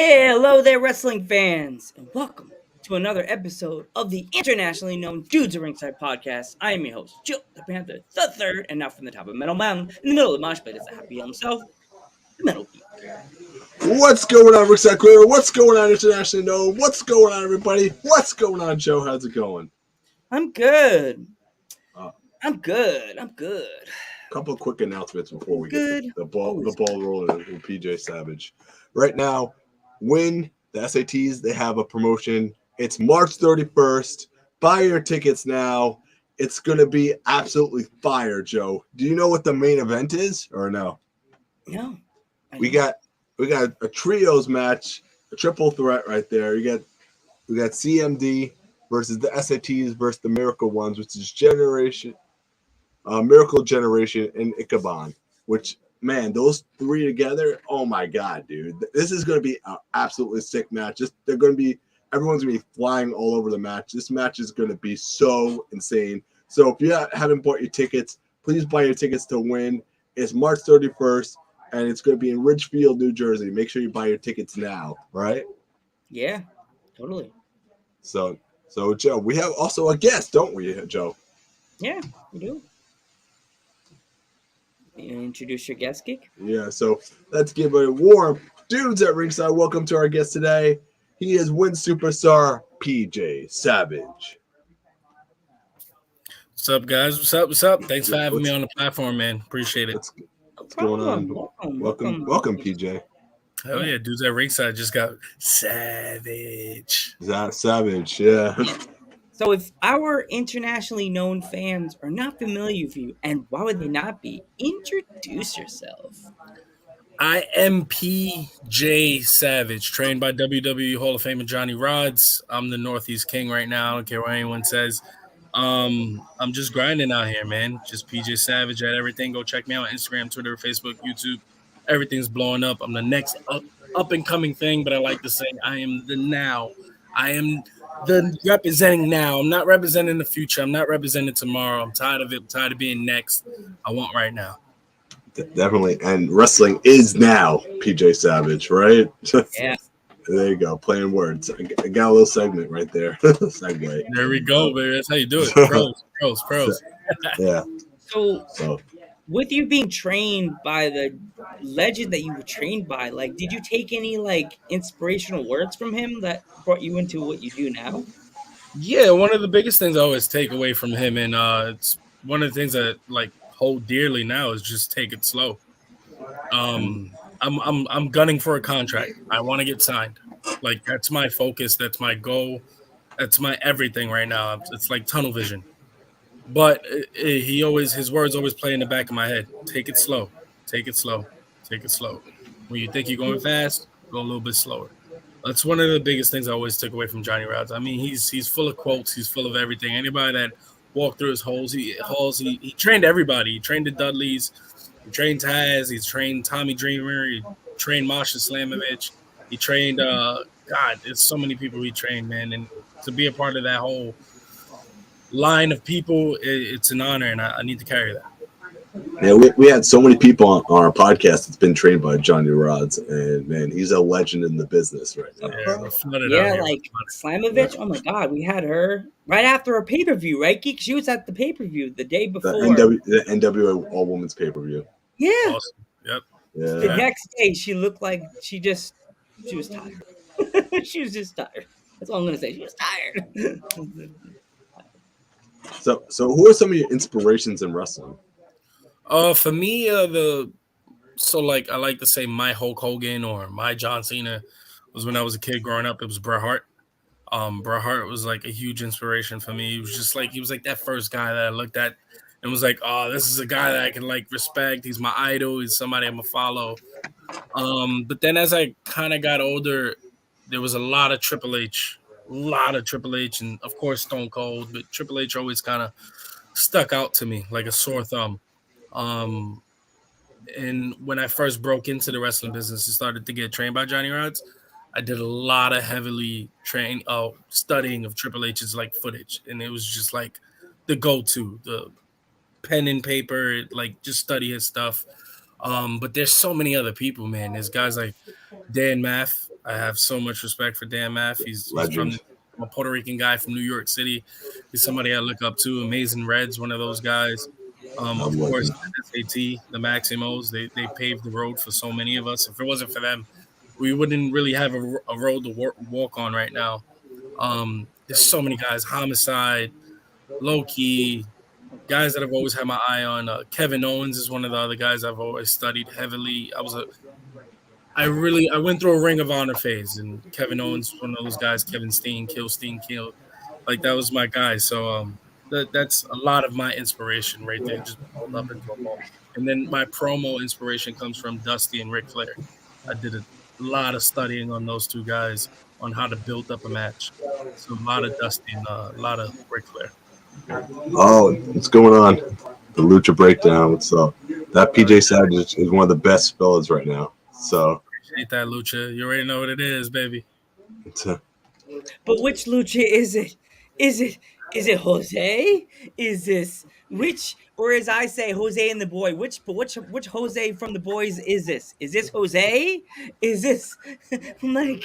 Hello there, wrestling fans, and welcome to another episode of the internationally known Dudes at Ringside podcast. I am your host, Joe the Panther the Third, and now from the top of Metal Mountain, in the middle of the mosh pit, is the happy himself, the Metal Geek. What's going on, Ringside Crew? What's going on, internationally known? What's going on, everybody? What's going on, Joe? How's it going? I'm good. I'm good. A couple of quick announcements before we get the ball rolling with PJ Savage. Right now, win the SATs. They have a promotion. It's March 31st. Buy your tickets now. It's going to be absolutely fire, Joe. Do you know what the main event is or no? No. We got a trios match, a triple threat right there. We got CMD versus the SATs versus the Miracle Ones, which is Miracle Generation and Ichabod, which, man, those three together, oh my God, dude. This is going to be an absolutely sick match. Everyone's going to be flying all over the match. This match is going to be so insane. So if you haven't bought your tickets, please buy your tickets to win. It's March 31st, and it's going to be in Ridgefield, New Jersey. Make sure you buy your tickets now, right? Yeah, totally. So Joe, we have also a guest, don't we, Joe? Yeah, we do. You introduce your guest, Geek? Yeah, so let's give a warm Dudes at Ringside. Welcome to our guest today. He is Win Superstar PJ Savage. What's up, guys? What's up? Thanks for having me on the platform, man. Appreciate it. What's going on? Welcome, PJ. Hell yeah, Dudes at Ringside just got savage. Savage, yeah. So if our internationally known fans are not familiar with you, and why would they not be, introduce yourself. I am PJ Savage, trained by WWE Hall of Famer Johnny Rods. I'm the Northeast King right now. I don't care what anyone says. I'm just grinding out here, man. Just PJ Savage at everything. Go check me out on Instagram, Twitter, Facebook, YouTube. Everything's blowing up. I'm the next up and coming thing, but I like to say I am the now. I am the representing now. I'm not representing the future. I'm not representing tomorrow. I'm tired of it. I'm tired of being next. I want right now. Definitely. And wrestling is now PJ Savage, right? Yeah. There you go. Playing words. I got a little segment right there. Segue. There we go, baby. That's how you do it. Pros. Yeah. So with you being trained by the legend that you were trained by, like, did you take any, like, inspirational words from him that brought you into what you do now? Yeah, one of the biggest things I always take away from him, and it's one of the things that, like, hold dearly now, is just take it slow. I'm gunning for a contract. I want to get signed. Like, that's my focus. That's my goal. That's my everything right now. It's like tunnel vision. But his words always play in the back of my head. Take it slow. Take it slow. Take it slow. When you think you're going fast, go a little bit slower. That's one of the biggest things I always took away from Johnny Rods. I mean, he's full of quotes. He's full of everything. Anybody that walked through his halls, he trained everybody. He trained the Dudleys. He trained Taz. He's trained Tommy Dreamer. He trained Masha Slamovich. He trained, there's so many people he trained, man. And to be a part of that whole line of people, it's an honor, and I need to carry that. Yeah, we had so many people on our podcast that's been trained by Johnny Rods, and man, he's a legend in the business right now. Yeah, like Slamovich. Oh my God, we had her right after a pay-per-view, right, Geek? She was at the pay-per-view the day before. The NWA All Women's pay-per-view. Yeah. Awesome. Yep. Yeah. The next day, she looked like she was tired. She was just tired. That's all I'm gonna say. She was tired. So who are some of your inspirations in wrestling? For me, the So like I like to say my Hulk Hogan or my John Cena was when I was a kid growing up. It was Bret Hart. Bret Hart was like a huge inspiration for me. He was like that first guy that I looked at and was like, oh, this is a guy that I can like respect. He's my idol. He's somebody I'm gonna follow. But then as I kind of got older, there was a lot of Triple H, and of course Stone Cold. But Triple H always kind of stuck out to me like a sore thumb. Um, and when I first broke into the wrestling business and started to get trained by Johnny Rods, I did a lot of heavily studying of Triple H's like footage, and it was just like the go-to, the pen and paper, like just study his stuff. But there's so many other people, man. There's guys like Dan Maff. I have so much respect for Dan Maff. He's from a Puerto Rican guy from New York City. He's somebody I look up to. Amazing Reds, one of those guys. Of course, the SAT, the Maximos, they paved the road for so many of us. If it wasn't for them, we wouldn't really have a road to walk on right now. There's so many guys. Homicide, Low Key, guys that I've always had my eye on. Kevin Owens is one of the other guys I've always studied heavily. I went through a Ring of Honor phase, and Kevin Owens was one of those guys. Kevin Steen, Kill, like that was my guy. So that's a lot of my inspiration right there, just built up into a ball. And then my promo inspiration comes from Dusty and Ric Flair. I did a lot of studying on those two guys on how to build up a match. So a lot of Dusty and a lot of Ric Flair. Oh, what's going on? The Lucha Breakdown. What's up? That PJ Savage is one of the best spellers right now. So appreciate that, Lucha. You already know what it is, baby. But which Lucha is it? Is it Jose? Is this which, or as I say, Jose and the Boy? Which Jose from the Boys is this? Is this Jose? Is this like?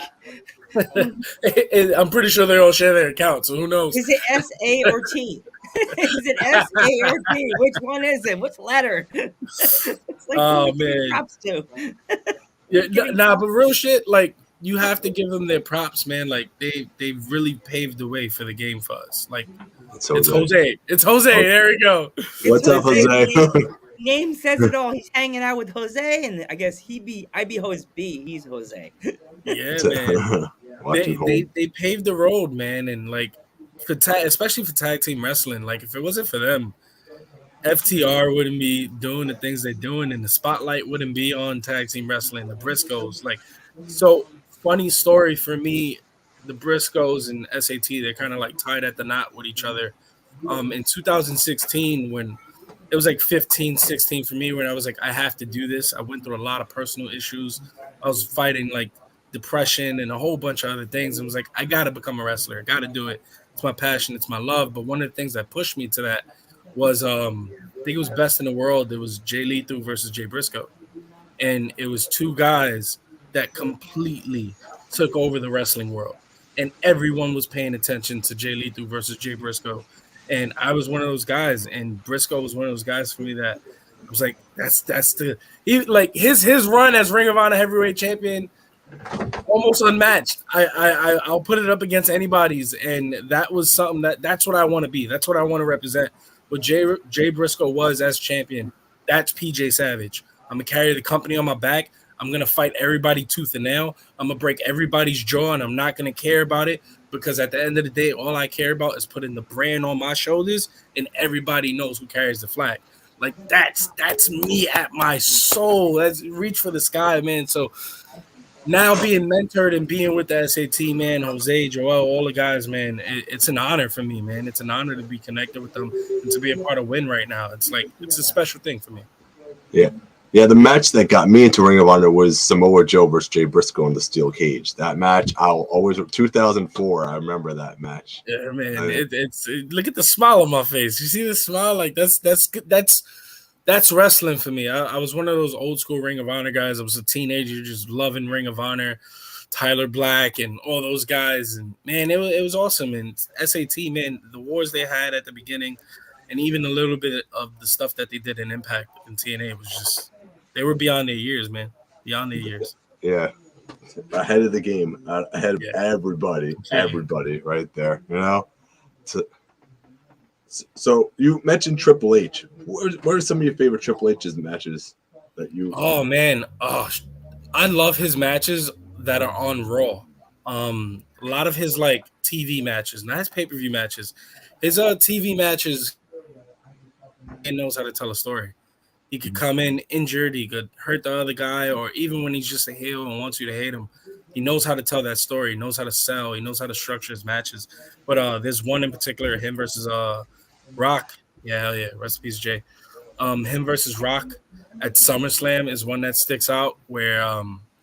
I'm pretty sure they all share their account, so who knows? Is it S-A or T? Is it S-A or T? Which one is it? Which letter? It's like, oh man, props to. Yeah, but real shit, like you have to give them their props, man. Like they really paved the way for the game for us. Like it's Jose. It's Jose. There we go. What's up, Jose? Name says it all. He's hanging out with Jose, and I guess I be Jose B. He's Jose. Yeah, man. They paved the road, man, and like especially for tag team wrestling. Like if it wasn't for them, FTR wouldn't be doing the things they're doing, and the spotlight wouldn't be on tag team wrestling. The Briscoes, like, so funny story for me. The Briscoes and SAT, they're kind of like tied at the knot with each other. In 2016, when it was like 15, 16 for me, when I was like, I have to do this. I went through a lot of personal issues. I was fighting like depression and a whole bunch of other things. And was like, I got to become a wrestler. I got to do it. It's my passion. It's my love. But one of the things that pushed me to that was, I think it was Best in the World. It was Jay Lethal versus Jay Briscoe. And it was two guys that completely took over the wrestling world. And everyone was paying attention to Jay Lethal versus Jay Briscoe. And I was one of those guys. And Briscoe was one of those guys for me that I was like, his run as Ring of Honor heavyweight champion, almost unmatched. I'll put it up against anybody's. And that was something that's what I want to be. That's what I want to represent. What Jay Briscoe was as champion, that's PJ Savage. I'm going to carry the company on my back. I'm going to fight everybody tooth and nail. I'm going to break everybody's jaw, and I'm not going to care about it because at the end of the day, all I care about is putting the brand on my shoulders, and everybody knows who carries the flag. Like, that's me at my soul. That's reach for the sky, man. So now being mentored and being with the SAT, man, Jose, Joel, all the guys, man, it's an honor for me, man. It's an honor to be connected with them and to be a part of Win right now. It's like, it's a special thing for me. Yeah. Yeah, the match that got me into Ring of Honor was Samoa Joe versus Jay Briscoe in the steel cage. That match, I'll always 2004. I remember that match. Yeah, man. It's look at the smile on my face. You see the smile? Like that's wrestling for me. I was one of those old school Ring of Honor guys. I was a teenager just loving Ring of Honor, Tyler Black and all those guys. And man, it was awesome. And SAT, man, the wars they had at the beginning, and even a little bit of the stuff that they did in Impact and TNA was just. They were beyond their years, man. Beyond their years. Yeah. Ahead of the game. Ahead of everybody. Yeah. Everybody right there, you know? So you mentioned Triple H. What are some of your favorite Triple H's matches? that you? Oh man, I love his matches that are on Raw. A lot of his like TV matches, not his pay per view matches. His TV matches, he knows how to tell a story. He could come in injured, he could hurt the other guy, or even when he's just a heel and wants you to hate him, he knows how to tell that story. He knows how to sell. He knows how to structure his matches. But there's one in particular, him versus Rock. Yeah, hell yeah, rest in peace, Jay. Him versus Rock at SummerSlam is one that sticks out where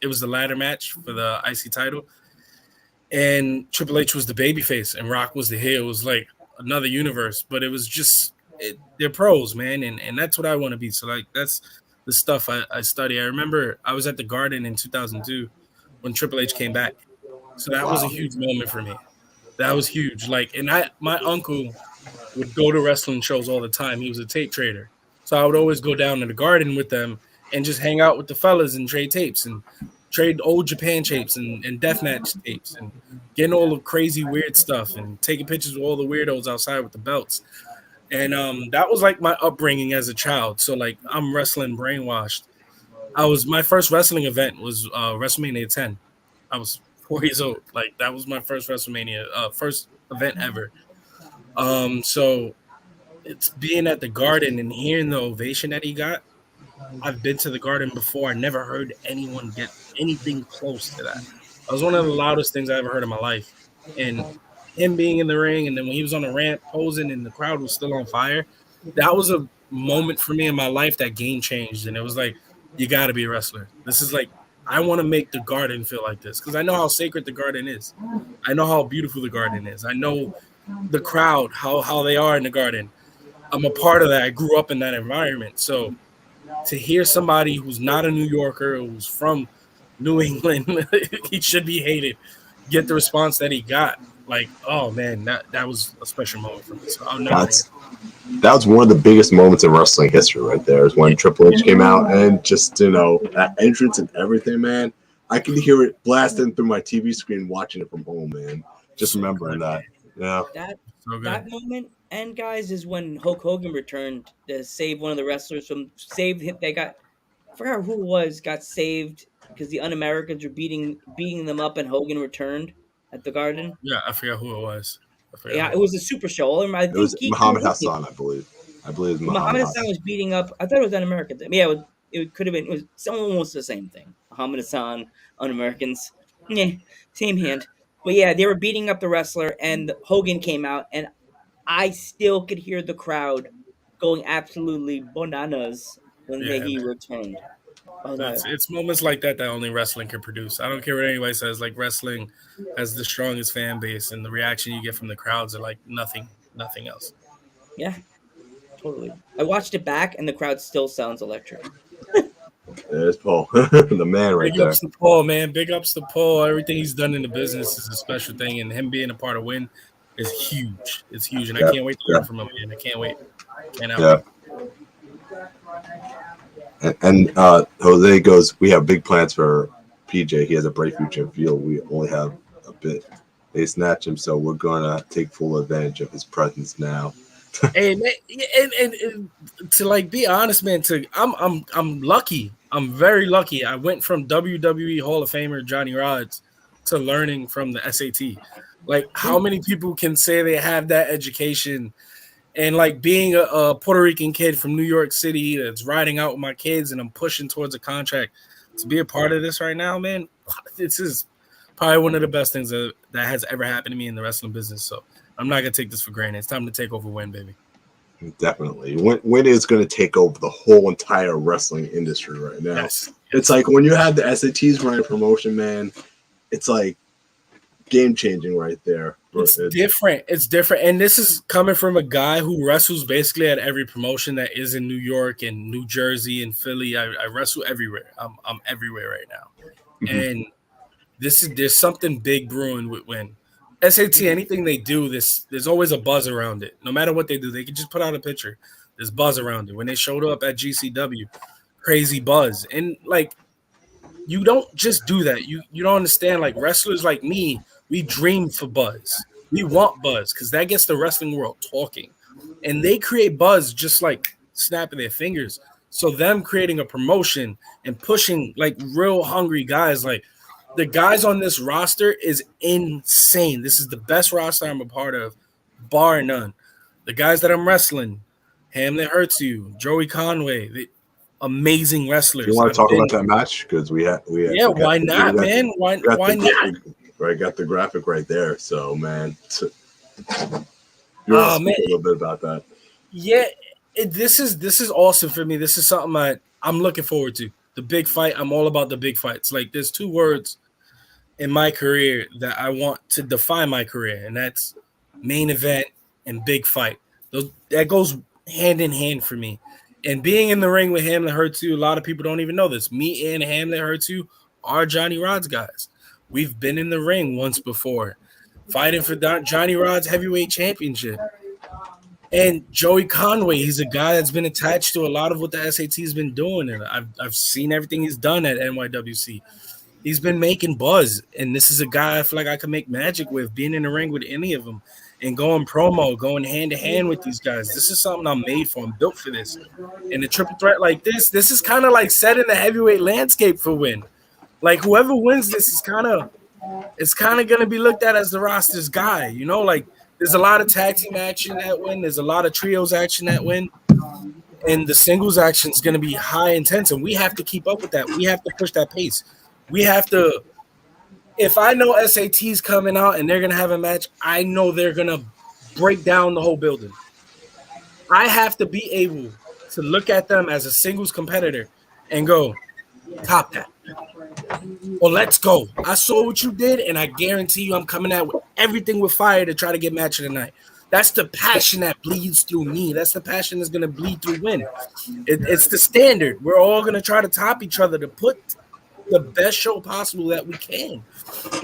it was the ladder match for the IC title, and Triple H was the babyface and Rock was the heel. It was like another universe, but it was just they're pros, man, and that's what I want to be. So like that's the stuff I study. I remember I was at the Garden in 2002 when Triple H came back, so that was a huge moment for me. That was huge. Like, and my uncle would go to wrestling shows all the time. He was a tape trader. So I would always go down to the Garden with them and just hang out with the fellas and trade tapes and trade old Japan tapes and deathmatch tapes and getting all the crazy weird stuff and taking pictures with all the weirdos outside with the belts. And that was like my upbringing as a child. So like I'm wrestling brainwashed. My first wrestling event was WrestleMania 10. I was 4 years old. Like that was my first WrestleMania, first event ever. So it's being at the Garden and hearing the ovation that he got. I've been to the Garden before. I never heard anyone get anything close to that. That was one of the loudest things I ever heard in my life. And him being in the ring, and then when he was on the ramp posing and the crowd was still on fire, that was a moment for me in my life that game changed. And it was like, you got to be a wrestler. This is like, I want to make the Garden feel like this because I know how sacred the Garden is. I know how beautiful the Garden is. I know the crowd, how they are in the Garden. I'm a part of that. I grew up in that environment. So to hear somebody who's not a New Yorker, who's from New England, he should be hated, get the response that he got. Like, oh man, that was a special moment for me. So I'll never that was one of the biggest moments in wrestling history right there is when Triple H came out and just, that entrance and everything, man. I could hear it blasting through my TV screen watching it from home, man. Just remembering that. Yeah. That moment, and guys, is when Hulk Hogan returned to save one of the wrestlers from they got, I forgot who it was, got saved because the Un-Americans were beating them up, and Hogan returned at the Garden. Yeah, I forgot who it was. It was a super show. It was Muhammad Hassan, I believe. I believe it was Muhammad Hassan was beating up. I thought it was Un-Americans. Yeah, it could have been. It was almost the same thing. Muhammad Hassan, Un-Americans. Yeah, same hand. But yeah, they were beating up the wrestler, and Hogan came out, and I still could hear the crowd going absolutely bananas when he returned. It's moments like that only wrestling can produce. I don't care what anybody says. Like wrestling has the strongest fan base, and the reaction you get from the crowds are like nothing else. Yeah, totally. I watched it back, and the crowd still sounds electric. There's Paul, the man right there. Big ups to Paul, man. Big ups to Paul. Everything he's done in the business is a special thing, and him being a part of Win is huge. It's huge, and I can't wait to learn from him, man. I can't wait. Wait. And Jose goes, we have big plans for PJ. He has a bright future in field. We only have a bit. They snatch him, so we're going to take full advantage of his presence now. Hey, man, and to like be honest, man, I'm lucky. I'm very lucky. I went from WWE Hall of Famer Johnny Rodz to learning from the SAT. Like, how many people can say they have that education? And like being a Puerto Rican kid from New York City that's riding out with my kids, and I'm pushing towards a contract to be a part of this right now, man. This is probably one of the best things that has ever happened to me in the wrestling business. So I'm not gonna take this for granted. It's time to take over Win, baby. Definitely. Win is going to take over the whole entire wrestling industry right now. Yes. It's like when you have the SATs running promotion, man, it's like game changing right there. It's different. It's different. And this is coming from a guy who wrestles basically at every promotion that is in New York and New Jersey and Philly. I wrestle everywhere. I'm everywhere right now. Mm-hmm. And there's something big brewing with Win. SAT, anything they do, there's always a buzz around it. No matter what they do, they can just put out a picture. There's buzz around it. When they showed up at GCW, crazy buzz. And like, you don't just do that. You don't understand. Like wrestlers like me, we dream for buzz. We want buzz because that gets the wrestling world talking. And they create buzz just like snapping their fingers. So them creating a promotion and pushing like real hungry guys, like the guys on this roster is insane. This is the best roster I'm a part of, bar none. The guys that I'm wrestling, Hamlet hurtssue, Joey Conway, amazing Do wrestlers. you want to talk about that match? Because why not, man? Why not? Right, got the graphic right there. So, man, you Oh want to speak man, a little bit about that? yeah. This is awesome for me. This is something I'm looking forward to. The big fight. I'm all about the big fights. Like there's two words in my career that I want to define my career, and that's main event and big fight. That goes hand in hand for me. And being in the ring with Hamlet hurtssue, a lot of people don't even know this. Me and Hamlet hurtssue are Johnny Rod's guys. We've been in the ring once before, fighting for Johnny Rod's heavyweight championship. And Joey Conway, he's a guy that's been attached to a lot of what the SAT's been doing, and I've seen everything he's done at NYWC. He's been making buzz, and this is a guy I feel like I can make magic with, being in the ring with any of them and going promo, going hand to hand with these guys. This is something I'm made for. I'm built for this. And a triple threat like this is kind of like setting the heavyweight landscape for Win. Like whoever wins this is kind of going to be looked at as the roster's guy, you know, like there's a lot of tag team action at Win. There's a lot of trios action at Win. And the singles action is going to be high intense, and we have to keep up with that. We have to push that pace. We have to, if I know SAT's coming out and they're going to have a match, I know they're going to break down the whole building. I have to be able to look at them as a singles competitor and go, top that. Well, let's go. I saw what you did, and I guarantee you I'm coming out with everything with fire to try to get match of the night. That's the passion that bleeds through me. That's the passion that's going to bleed through Win. It's the standard. We're all going to try to top each other to put the best show possible that we can.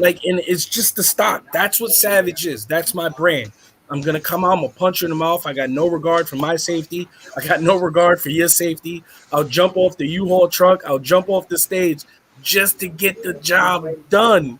Like, and it's just the stock. That's what Savage is. That's my brand. I'm going to come out, I'm going to punch you in the mouth. I got no regard for my safety. I got no regard for your safety. I'll jump off the U-Haul truck. I'll jump off the stage just to get the job done.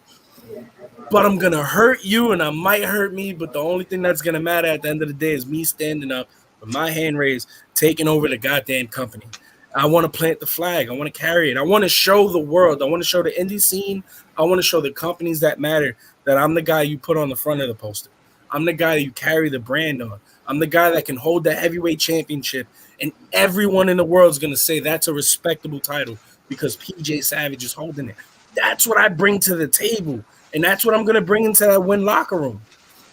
But I'm going to hurt you, and I might hurt me, but the only thing that's going to matter at the end of the day is me standing up with my hand raised, taking over the goddamn company. I want to plant the flag. I want to carry it. I want to show the world. I want to show the indie scene. I want to show the companies that matter that I'm the guy you put on the front of the poster. I'm the guy that you carry the brand on. I'm the guy that can hold the heavyweight championship, and everyone in the world is going to say that's a respectable title because PJ Savage is holding it. That's what I bring to the table, and that's what I'm going to bring into that Win locker room.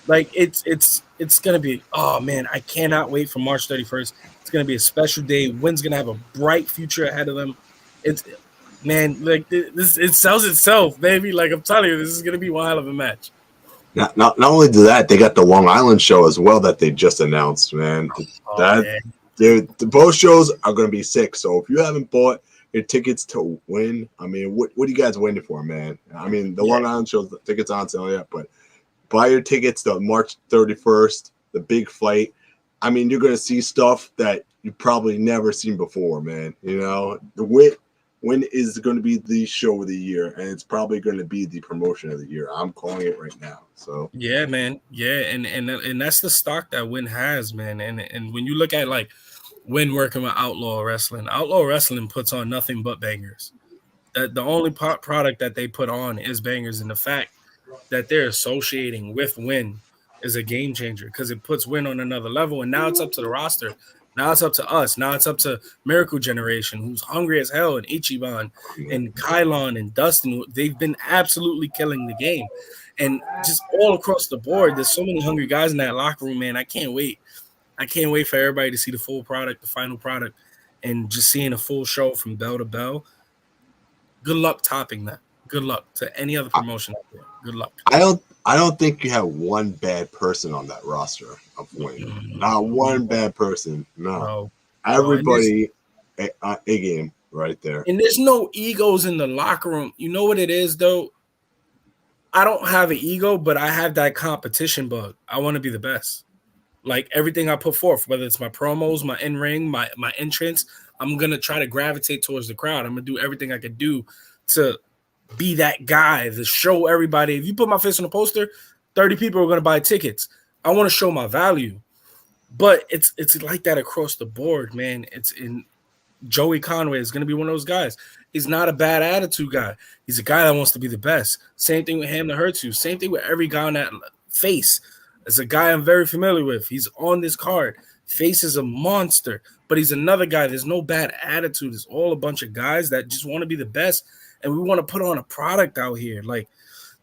Like, it's going to be, oh, man, I cannot wait for March 31st. It's going to be a special day. Win's going to have a bright future ahead of them. It's, man, like, this, it sells itself, baby. Like, I'm telling you, this is going to be one hell of a match. Not only do that, they got the Long Island show as well that they just announced, man. Dude, both shows are going to be sick. So if you haven't bought your tickets to Win, I mean, what are you guys waiting for, man? I mean, the Long Island show, the tickets aren't sale yet, but buy your tickets to March 31st, the big fight. I mean, you're going to see stuff that you've probably never seen before, man. You know, the Win is going to be the show of the year, and it's probably going to be the promotion of the year. I'm calling it right now. So yeah, man, yeah, and that's the stock that Win has, man. And when you look at like Win working with Outlaw Wrestling puts on nothing but bangers. The only product that they put on is bangers, and the fact that they're associating with Win is a game changer because it puts Win on another level. And now it's up to the roster. Now it's up to us. Now it's up to Miracle Generation, who's hungry as hell, and Ichiban and Kylon and Dustin. They've been absolutely killing the game. And just all across the board, there's so many hungry guys in that locker room, man. I can't wait. I can't wait for everybody to see the full product, the final product, and just seeing a full show from bell to bell. Good luck topping that. Good luck to any other promotion out there. Good luck. I don't think you have one bad person on that roster of Win. Not one bad person. No. Everybody a game right there. And there's no egos in the locker room. You know what it is, though? I don't have an ego, but I have that competition bug. I want to be the best. Like everything I put forth, whether it's my promos, my in-ring, my entrance, I'm going to try to gravitate towards the crowd. I'm going to do everything I can do to be that guy, to show everybody. If you put my face on a poster, 30 people are going to buy tickets. I want to show my value. But it's like that across the board, man. It's in Joey Conway is going to be one of those guys. He's not a bad attitude guy. He's a guy that wants to be the best. Same thing with Hamlet Hurtssue. Same thing with every guy on that face. It's a guy I'm very familiar with. He's on this card. Face is a monster, but he's another guy. There's no bad attitude. It's all a bunch of guys that just want to be the best, and we want to put on a product out here. Like,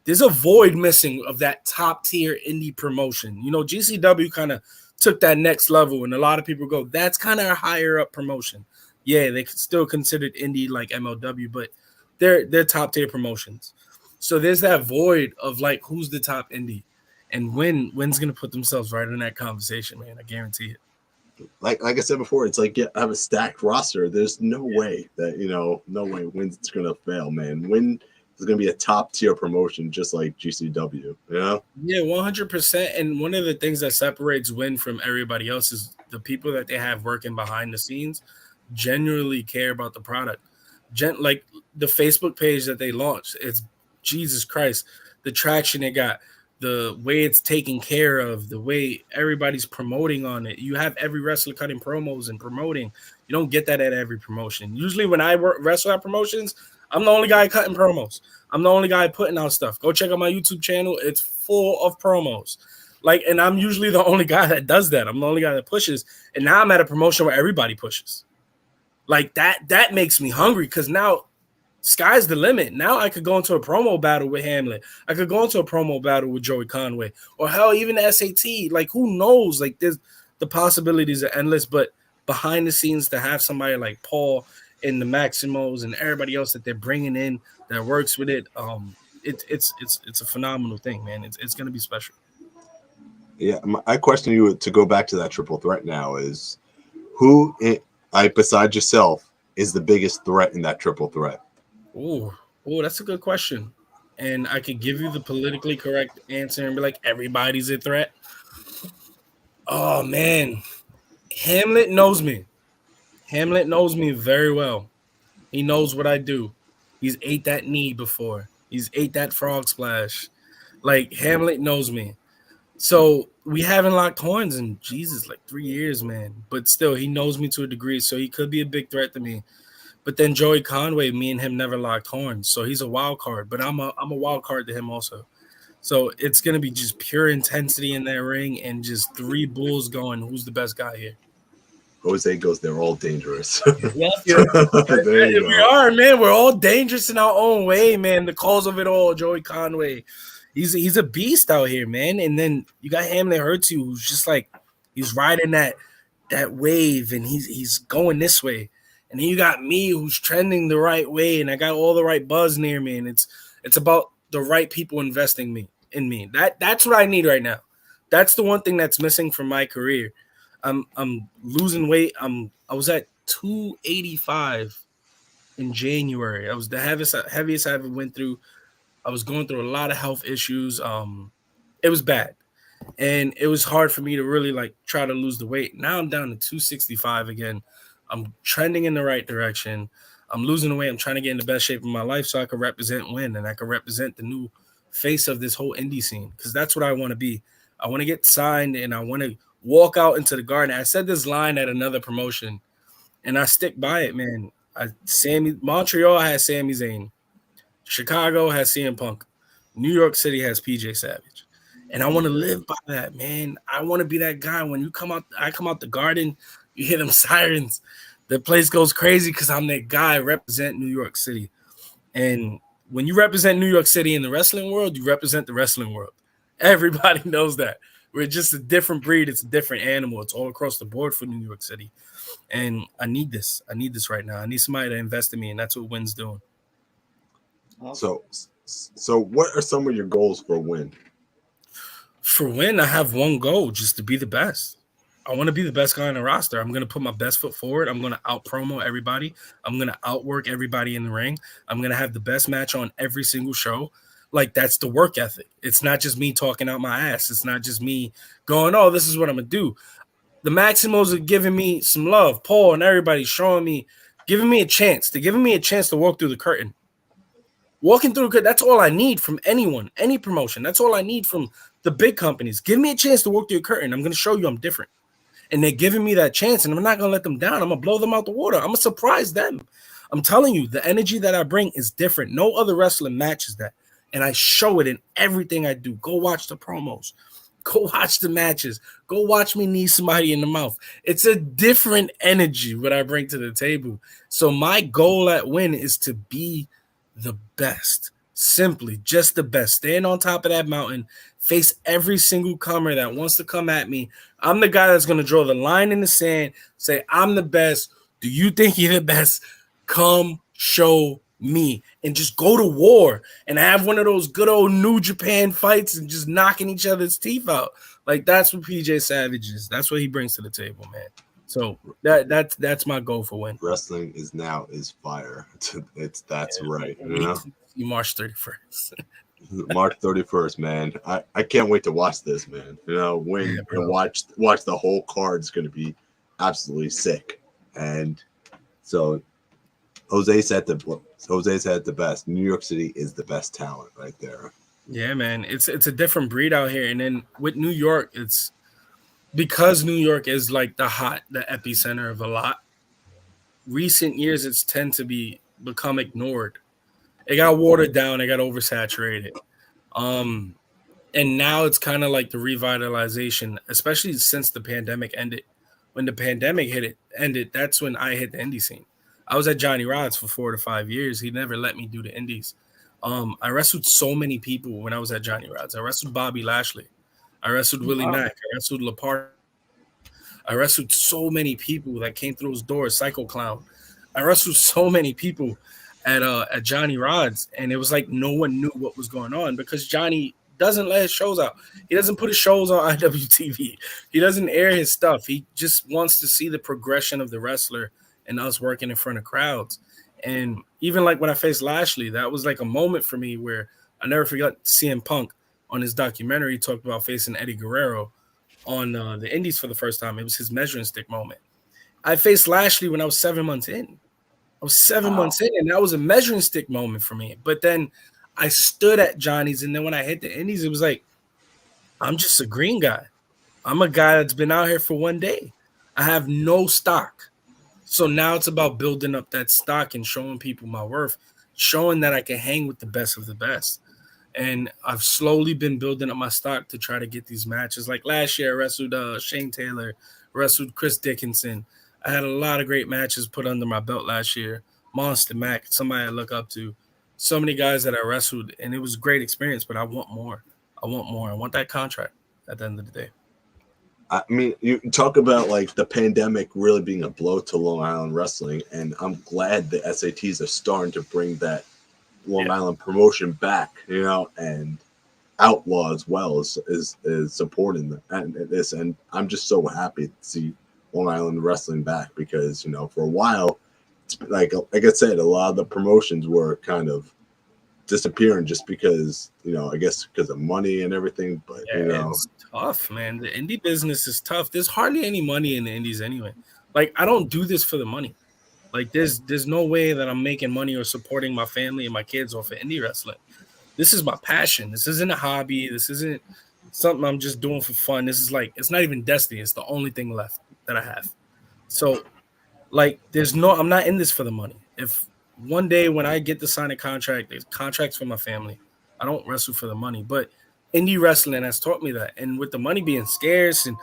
there's a void missing of that top tier indie promotion. You know, GCW kind of took that next level, and a lot of people go, that's kind of a higher up promotion. Yeah, they still considered indie like MLW, but they're top tier promotions. So there's that void of like, who's the top indie, and when's gonna put themselves right in that conversation, man. I guarantee it. Like I said before, it's like I have a stacked roster. There's no way that no way Wynn's gonna fail, man. Wynn is gonna be a top tier promotion, just like GCW. Yeah, 100%. And one of the things that separates Wynn from everybody else is the people that they have working behind the scenes genuinely care about the product. Like the Facebook page that they launched, it's Jesus Christ, the traction it got, the way it's taken care of, the way everybody's promoting on it. You have every wrestler cutting promos and promoting. You don't get that at every promotion. Usually when I wrestle at promotions, I'm the only guy cutting promos. I'm the only guy putting out stuff. Go check out my YouTube channel. It's full of promos. Like, and I'm usually the only guy that does that. I'm the only guy that pushes. And now I'm at a promotion where everybody pushes. Like that makes me hungry, because now sky's the limit. Now I could go into a promo battle with Hamlet. I could go into a promo battle with Joey Conway, or hell, even the SAT. Like, who knows? Like, the possibilities are endless. But behind the scenes, to have somebody like Paul and the Maximos and everybody else that they're bringing in that works with it, it's a phenomenal thing, man. It's gonna be special. Yeah, I question you to go back to that triple threat now is who, besides yourself, is the biggest threat in that triple threat? Oh, that's a good question. And I could give you the politically correct answer and be like, everybody's a threat. Oh, man. Hamlet knows me. Hamlet knows me very well. He knows what I do. He's ate that knee before. He's ate that frog splash. Like, Hamlet knows me. So we haven't locked horns in, Jesus, like 3 years, man. But still, he knows me to a degree, so he could be a big threat to me. But then Joey Conway, me and him never locked horns, so he's a wild card. But I'm a wild card to him also. So it's gonna be just pure intensity in that ring and just three bulls going. Who's the best guy here? Jose goes, they're all dangerous. We are, man. We're all dangerous in our own way, man. The cause of it all, Joey Conway. He's a beast out here, man. And then you got Hamlet Hurtssue, who's just like he's riding that wave, and he's going this way. And then you got me, who's trending the right way, and I got all the right buzz near me, and it's about the right people investing in me. That's what I need right now. That's the one thing that's missing from my career. I'm losing weight. I was at 285 in January. I was the heaviest I ever went through. I was going through a lot of health issues. It was bad, and it was hard for me to really like try to lose the weight. Now I'm down to 265 again. I'm trending in the right direction. I'm losing the weight. I'm trying to get in the best shape of my life so I can represent Wynn, and I can represent the new face of this whole indie scene, because that's what I want to be. I want to get signed, and I want to walk out into the garden. I said this line at another promotion, and I stick by it, man. Montreal has Sami Zayn. Chicago has CM Punk. New York City has PJ Savage. And I want to live by that, man. I want to be that guy. When I come out the garden, you hear them sirens. The place goes crazy because I'm that guy represent New York City. And when you represent New York City in the wrestling world, you represent the wrestling world. Everybody knows that. We're just a different breed. It's a different animal. It's all across the board for New York City. And I need this. I need this right now. I need somebody to invest in me, and that's what Wynn's doing. So what are some of your goals for Wynn? For Wynn, I have one goal, just to be the best. I want to be the best guy on the roster. I'm going to put my best foot forward. I'm going to out-promo everybody. I'm going to outwork everybody in the ring. I'm going to have the best match on every single show. Like, that's the work ethic. It's not just me talking out my ass. It's not just me going, oh, this is what I'm going to do. The Maximos are giving me some love. Paul and everybody showing me, giving me a chance. They're giving me a chance to walk through the curtain. Walking through, that's all I need from anyone, any promotion. That's all I need from the big companies. Give me a chance to walk through a curtain. I'm going to show you I'm different. and they're giving me that chance, and I'm not gonna let them down. I'm gonna blow them out the water. I'm gonna surprise them. I'm telling you, the energy that I bring is different. No other wrestler matches that, and I show it in everything I do. Go watch the promos. Go watch the matches. Go watch me knee somebody in the mouth. It's a different energy what I bring to the table. So my goal at Win is to be the best. Simply just the best. Stand on top of that mountain, face every single comer that wants to come at me. I'm the guy that's going to draw the line in the sand, say, I'm the best. Do you think you're the best? Come show me, and just go to war and have one of those good old New Japan fights and just knocking each other's teeth out. Like, that's what PJ Savage is. That's what he brings to the table, man. So that's my goal for Win. Wrestling is fire. That's right. You know? March 31st. March 31st, man. I can't wait to watch this, man. You know, Win and watch the whole card is going to be absolutely sick. And so Jose said the best. New York City is the best talent right there. Yeah, man. It's a different breed out here. And then with New York, it's because New York is like the epicenter of a lot. Recent years, it's tend to become ignored. It got watered down. It got oversaturated. And now it's kind of like the revitalization, especially since the pandemic ended. When the pandemic ended, that's when I hit the indie scene. I was at Johnny Rod's for 4 to 5 years. He never let me do the indies. I wrestled so many people when I was at Johnny Rod's. I wrestled Bobby Lashley. I wrestled Willie Mack. I wrestled Lepar. I wrestled so many people that came through those doors. Psycho Clown. I wrestled so many people at Johnny Rod's, and it was like no one knew what was going on because Johnny doesn't let his shows out. He doesn't put his shows on IWTV. He doesn't air his stuff. He just wants to see the progression of the wrestler and us working in front of crowds. And even like when I faced Lashley, that was like a moment for me where I never forgot CM Punk on his documentary. He talked about facing Eddie Guerrero on the indies for the first time. It was his measuring stick moment. I faced Lashley when I was 7 months in. I was 7 months in, and that was a measuring stick moment for me. But then I stood at Johnny's, and then when I hit the indies, it was like, I'm just a green guy. I'm a guy that's been out here for one day. I have no stock. So now it's about building up that stock and showing people my worth, showing that I can hang with the best of the best. And I've slowly been building up my stock to try to get these matches. Like last year, I wrestled Shane Taylor, wrestled Chris Dickinson. I had a lot of great matches put under my belt last year. Monster Mac, somebody I look up to. So many guys that I wrestled, and it was a great experience, but I want more. I want that contract at the end of the day. I mean, you talk about like the pandemic really being a blow to Long Island wrestling, and I'm glad the SATs are starting to bring that Long Island promotion back, you know, and Outlaw as well is supporting this, and I'm just so happy to see Long Island wrestling back because, you know, for a while, like I said, a lot of the promotions were kind of disappearing just because, you know, I guess because of money and everything, but you know, it's tough, man. The indie business is tough. There's hardly any money in the indies anyway. Like, I don't do this for the money. Like, there's no way that I'm making money or supporting my family and my kids off of indie wrestling. This is my passion. This isn't a hobby. This isn't something I'm just doing for fun. This is like, it's not even destiny. It's the only thing left that I have. So, like, I'm not in this for the money. If one day when I get to sign a contract, there's contracts for my family. I don't wrestle for the money, but indie wrestling has taught me that. And with the money being scarce and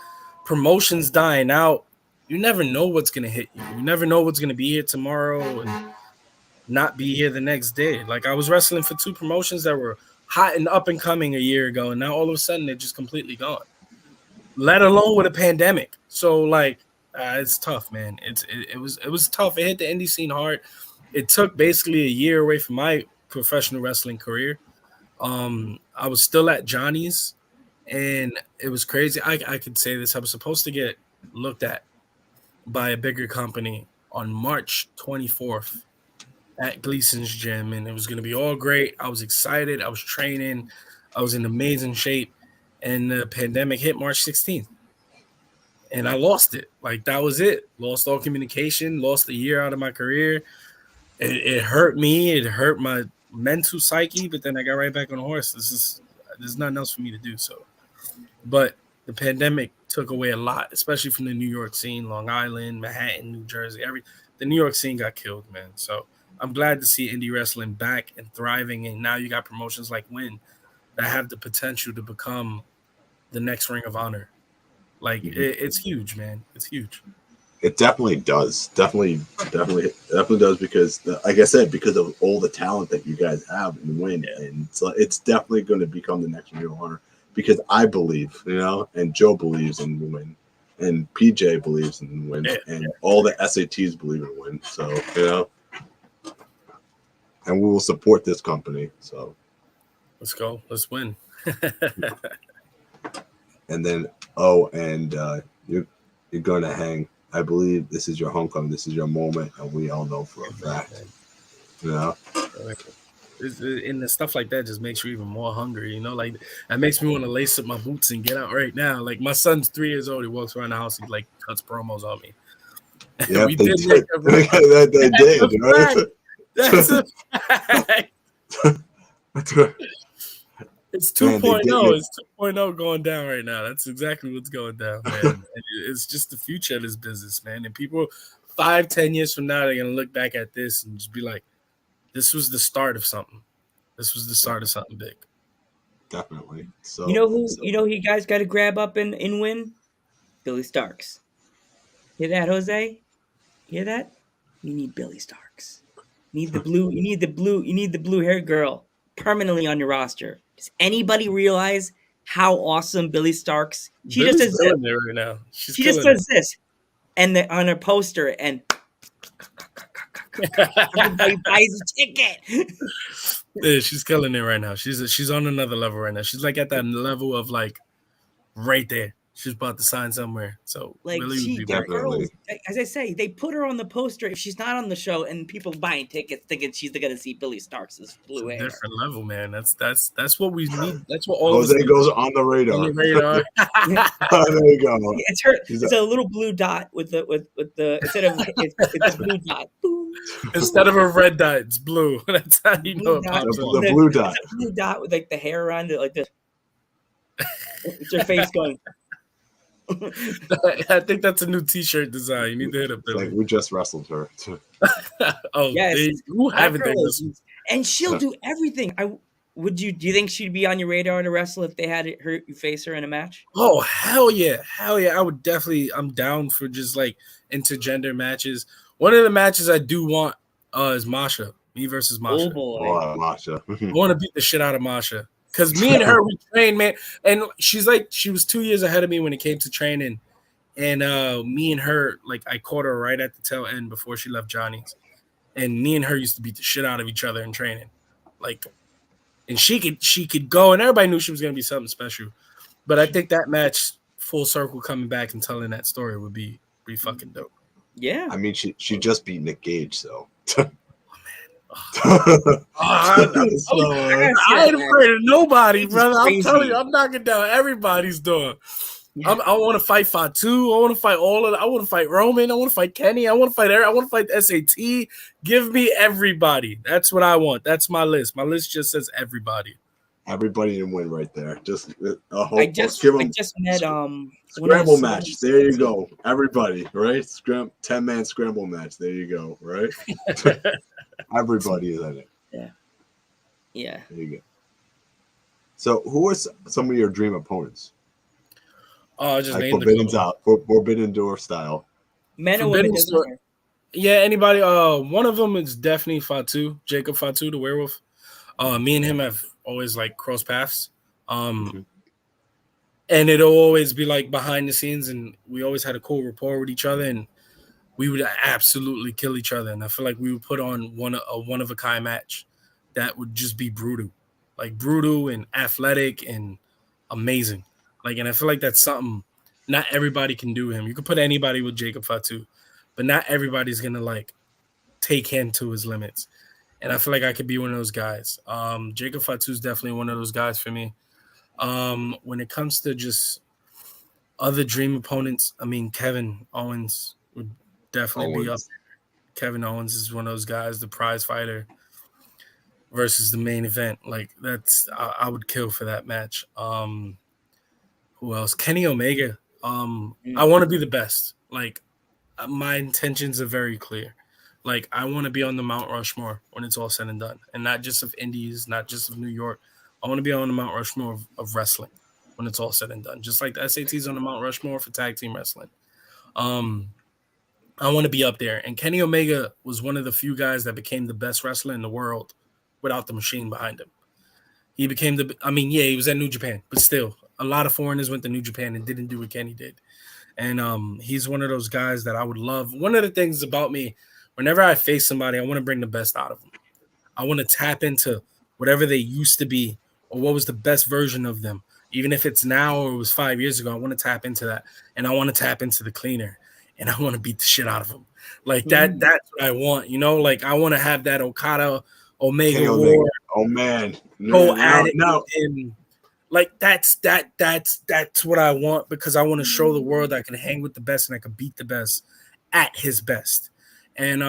promotions dying out, you never know what's going to hit you. You never know what's going to be here tomorrow and not be here the next day. Like, I was wrestling for 2 promotions that were hot and up and coming a year ago, and now all of a sudden they're just completely gone, let alone with a pandemic. So, like, it's tough, man. It was tough. It hit the indie scene hard. It took basically a year away from my professional wrestling career. I was still at Johnny's, and it was crazy. I could say this. I was supposed to get looked at by a bigger company on March 24th at Gleason's gym, and it was going to be all great. I was excited. I was training. I was in amazing shape, and the pandemic hit March 16th, and I lost it. Like, that was it. Lost all communication, lost a year out of my career. It hurt me. It hurt my mental psyche, but then I got right back on the horse. There's nothing else for me to do. So, but the pandemic took away a lot, especially from the New York scene, Long Island, Manhattan, New Jersey. The New York scene got killed, man. So I'm glad to see indie wrestling back and thriving. And now you got promotions like Win that have the potential to become the next Ring of Honor. Like it's huge, man. It's huge. It definitely does. Definitely does because, like I said, because of all the talent that you guys have in Win, and so it's definitely going to become the next Ring of Honor. Because I believe, and Joe believes in Win, and PJ believes in Win, and all the SATs believe in Win. So and we will support this company. So let's go. Let's win. And then you're going to hang. I believe this is your homecoming. This is your moment, and we all know for a fact. And the stuff like that just makes you even more hungry, like that makes me want to lace up my boots and get out right now. Like my son's 3 years old, he walks around the house, he like cuts promos on me. Yeah, they did. They did, right? That's a fact. It's 2.0. It's 2.0 going down right now. That's exactly what's going down, man. It's just the future of this business, man. And people 5-10 years from now, they're gonna look back at this and just be like, this was the start of something. This was the start of something big. Definitely. So you know who you guys got to grab up in Win? Billy Starks. Hear that, Jose? Hear that? You need Billy Starks. You need the blue hair girl permanently on your roster. Does anybody realize how awesome Billy Starks? She Billy's just does this right now. She just does this, and on her poster, and everybody buys a ticket. Yeah, she's killing it right now. She's on another level right now. She's like at that level of like right there. She's about to sign somewhere. So like Billy would be girls, as I say, they put her on the poster if she's not on the show, and people buying tickets thinking she's going to see Billy Starks' blue hair. Different level, man. That's what we need. That's what all Jose of us goes on the radar. On the radar. There you go. It's her. It's a little blue dot with the instead of it's a blue dot. Boom. Instead of a red dot, it's blue. That's how you know it The pops up. blue dot. It's a blue dot with like the hair around it, like this. It's her face going. I think that's a new T-shirt design. You need to hit up Billy. Like we just wrestled her. Oh, yes, who haven't done this? And she'll do everything. Do you think she'd be on your radar to wrestle if they had her face her in a match? Oh hell yeah. I would definitely. I'm down for just like intergender matches. One of the matches I do want is Masha. Me versus Masha. Oh boy, Masha. I want to beat the shit out of Masha. Because me and her, we trained, man. And she was 2 years ahead of me when it came to training. And me and her, like, I caught her right at the tail end before she left Johnny's. And me and her used to beat the shit out of each other in training. Like, and she could go, and everybody knew she was going to be something special. But I think that match, full circle coming back and telling that story would be pretty fucking dope. Yeah. I mean, she just beat Nick Gage, so. I ain't afraid of nobody, brother. I'm telling you, I'm knocking down everybody's door. Yeah. I want to fight Fatu. I want to fight all of them. I want to fight Roman. I want to fight Kenny. I want to fight Eric. I want to fight SAT. Give me everybody. That's what I want. That's my list. My list just says everybody. Everybody in Win right there. Just I just met scramble match. There you go. Everybody, right? 10-man scramble match. There you go. Right. Everybody is in it. Yeah. There you go. So, who are some of your dream opponents? Oh, just like Forbidden Door style. Men or women? Yeah, anybody. One of them is definitely Fatu, Jacob Fatu, the werewolf. Me and him have always like crossed paths. And it'll always be like behind the scenes, and we always had a cool rapport with each other, and we would absolutely kill each other. And I feel like we would put on a one of a kind match that would just be brutal and athletic and amazing. Like, and I feel like that's something not everybody can do him. You could put anybody with Jacob Fatu, but not everybody's gonna like take him to his limits. And I feel like I could be one of those guys. Jacob Fatu is definitely one of those guys for me. When it comes to just other dream opponents, I mean, Kevin Owens would definitely be up. Kevin Owens is one of those guys, the prize fighter versus the main event. Like I would kill for that match. Who else? Kenny Omega. I want to be the best. Like my intentions are very clear. Like I want to be on the Mount Rushmore when it's all said and done, and not just of Indies, not just of New York. I want to be on the Mount Rushmore of wrestling when it's all said and done. Just like the SATs on the Mount Rushmore for tag team wrestling. Um, I want to be up there. And Kenny Omega was one of the few guys that became the best wrestler in the world without the machine behind him. He became he was at New Japan, but still, a lot of foreigners went to New Japan and didn't do what Kenny did. And he's one of those guys that I would love. One of the things about me, whenever I face somebody, I want to bring the best out of them. I want to tap into whatever they used to be or what was the best version of them. Even if it's now or it was 5 years ago, I want to tap into that. And I want to tap into the cleaner. And I want to beat the shit out of them. Like that, that's what I want. You know, like I want to have that Okada Omega war. Oh man. Go at it with him. Like that's what I want, because I want to show the world I can hang with the best and I can beat the best at his best. And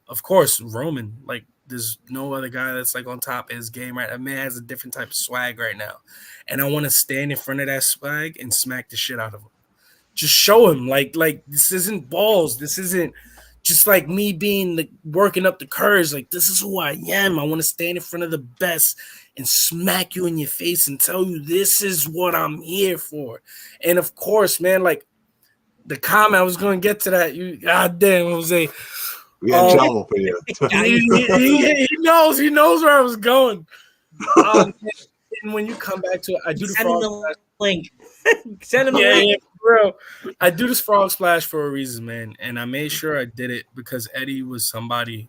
of course, Roman, like there's no other guy that's like on top of his game right. That man has a different type of swag right now. And I want to stand in front of that swag and smack the shit out of him. Just show him like this isn't balls. This isn't just like me being working up the courage. Like this is who I am. I want to stand in front of the best and smack you in your face and tell you this is what I'm here for. And of course, man, like the comment, I was going to get to that. You goddamn, Jose. We got trouble for you. he knows where I was going. And when you come back to it, I do the frog link. Send him the link. link. Bro, I do this frog splash for a reason, man. And I made sure I did it because Eddie was somebody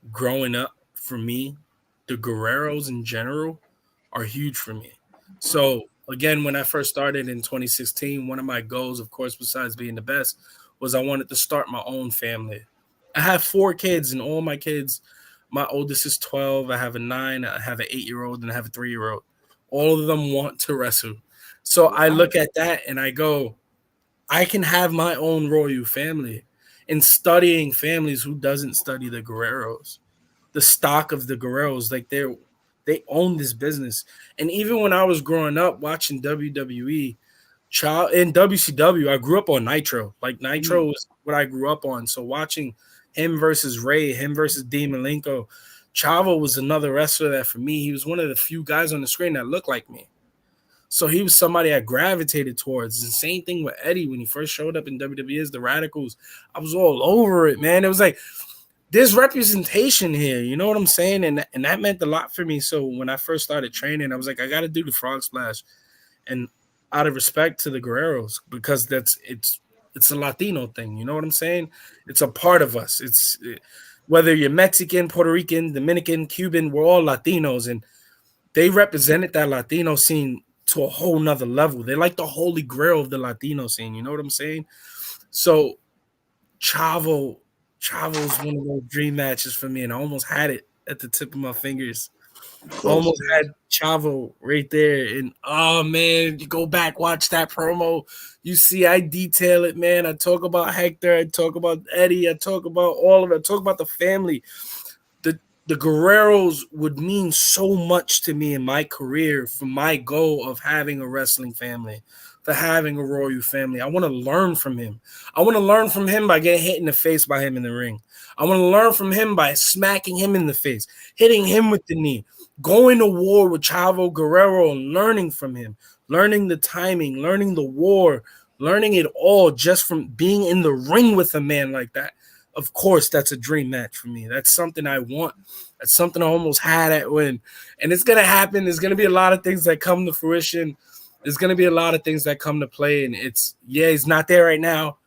growing up for me. The Guerreros in general are huge for me. So, again, when I first started in 2016, one of my goals, of course, besides being the best, was I wanted to start my own family. I have 4 kids, and all my kids, my oldest is 12. I have a 9, I have an 8-year-old, and I have a 3-year-old. All of them want to wrestle. So I look at that and I go, I can have my own royal family. In studying families, who doesn't study the Guerreros? The stock of the Guerreros, like they own this business. And even when I was growing up watching WWE, in WCW, I grew up on Nitro. Like Nitro was what I grew up on. So watching him versus Ray, him versus Dean Malenko, Chavo was another wrestler that for me, he was one of the few guys on the screen that looked like me. So he was somebody I gravitated towards. The same thing with Eddie when he first showed up in WWE as the Radicals. I was all over it, man. It was like, there's representation here. You know what I'm saying? And that meant a lot for me. So when I first started training, I was like, I got to do the frog splash. And out of respect to the Guerreros, because it's a Latino thing. You know what I'm saying? It's a part of us. Whether you're Mexican, Puerto Rican, Dominican, Cuban, we're all Latinos. And they represented that Latino scene to a whole nother level. They're like the holy grail of the Latino scene. You know what I'm saying? So Chavo's one of those dream matches for me, and I almost had it at the tip of my fingers. Almost had Chavo right there. And oh man, you go back, watch that promo. You see, I detail it, man. I talk about Hector, I talk about Eddie, I talk about all of it, I talk about the family. The Guerreros would mean so much to me in my career for my goal of having a wrestling family, for having a royal family. I want to learn from him. I want to learn from him by getting hit in the face by him in the ring. I want to learn from him by smacking him in the face, hitting him with the knee, going to war with Chavo Guerrero and learning from him, learning the timing, learning the war, learning it all just from being in the ring with a man like that. Of course, that's a dream match for me. That's something I want. That's something I almost had at win. And it's going to happen. There's going to be a lot of things that come to fruition. There's going to be a lot of things that come to play. And he's not there right now,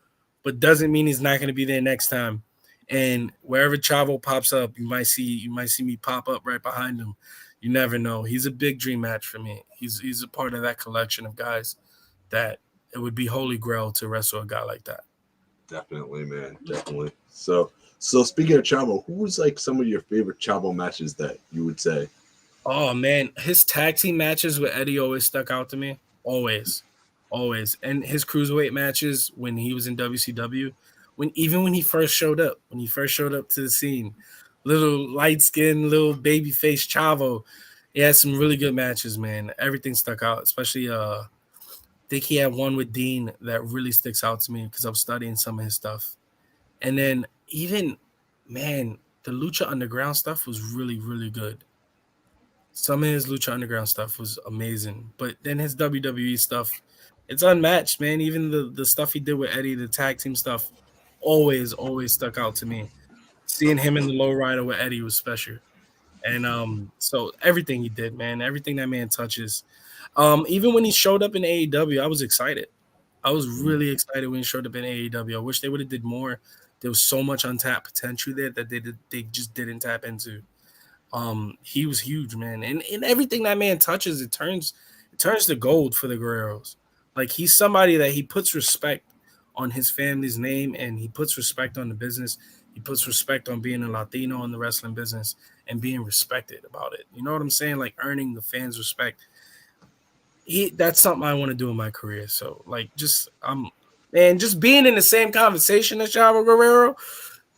but doesn't mean he's not going to be there next time. And wherever Chavo pops up, you might see me pop up right behind him. You never know. He's a big dream match for me. He's a part of that collection of guys that it would be holy grail to wrestle a guy like that. Definitely, man. Definitely. So speaking of Chavo, who was like some of your favorite Chavo matches that you would say? Oh man, his tag team matches with Eddie always stuck out to me. Always. And his cruiserweight matches when he was in WCW, when he first showed up to the scene, little light skinned, little baby face Chavo. He had some really good matches, man. Everything stuck out, especially think he had one with Dean that really sticks out to me because I was studying some of his stuff. And then even, man, the Lucha Underground stuff was really, really good. Some of his Lucha Underground stuff was amazing. But then his WWE stuff, it's unmatched, man. Even the stuff he did with Eddie, the tag team stuff, always stuck out to me. Seeing him in the lowrider with Eddie was special. And so everything he did, man, everything that man touches. Even when he showed up in AEW, I was excited. I was really excited when he showed up in AEW. I wish they would have did more. There was so much untapped potential there that they just didn't tap into. He was huge, man, and everything that man touches, it turns to gold for the Guerreros. Like, he's somebody that he puts respect on his family's name, and he puts respect on the business. He puts respect on being a Latino in the wrestling business and being respected about it. You know what I'm saying? Like, earning the fans' respect. That's something I want to do in my career. So, like, just being in the same conversation as Chavo Guerrero,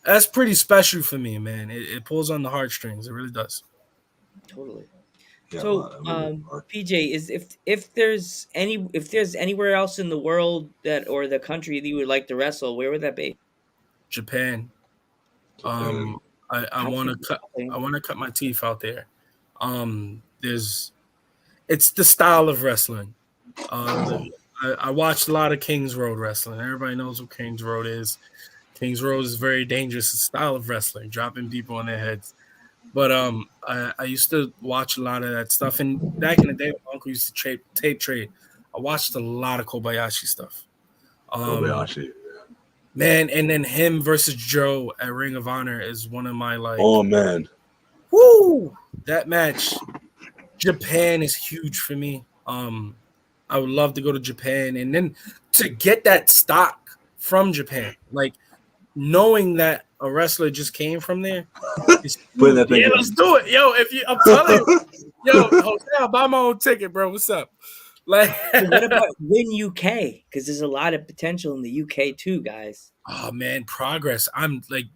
that's pretty special for me, man. It pulls on the heartstrings. It really does. Totally. Yeah, So, PJ, is if there's anywhere else in the world that or the country that you would like to wrestle, where would that be? Japan. I want to cut my teeth out there. It's the style of wrestling. I watched a lot of Kings Road wrestling. Everybody knows what Kings Road is. Kings Road is very dangerous style of wrestling, dropping people on their heads. But I used to watch a lot of that stuff. And back in the day, when my uncle used to tape trade, I watched a lot of Kobayashi stuff. Kobayashi, man, and then him versus Joe at Ring of Honor is one of my, like, oh man, woo, that match. Japan is huge for me. I would love to go to Japan, and then to get that stock from Japan, like, knowing that a wrestler just came from there. Let's do it, yo. I'm telling you, yo, Jose, I'll buy my own ticket, bro. What's up? Like, so what about Win UK? Because there's a lot of potential in the UK too, guys. Oh man, Progress.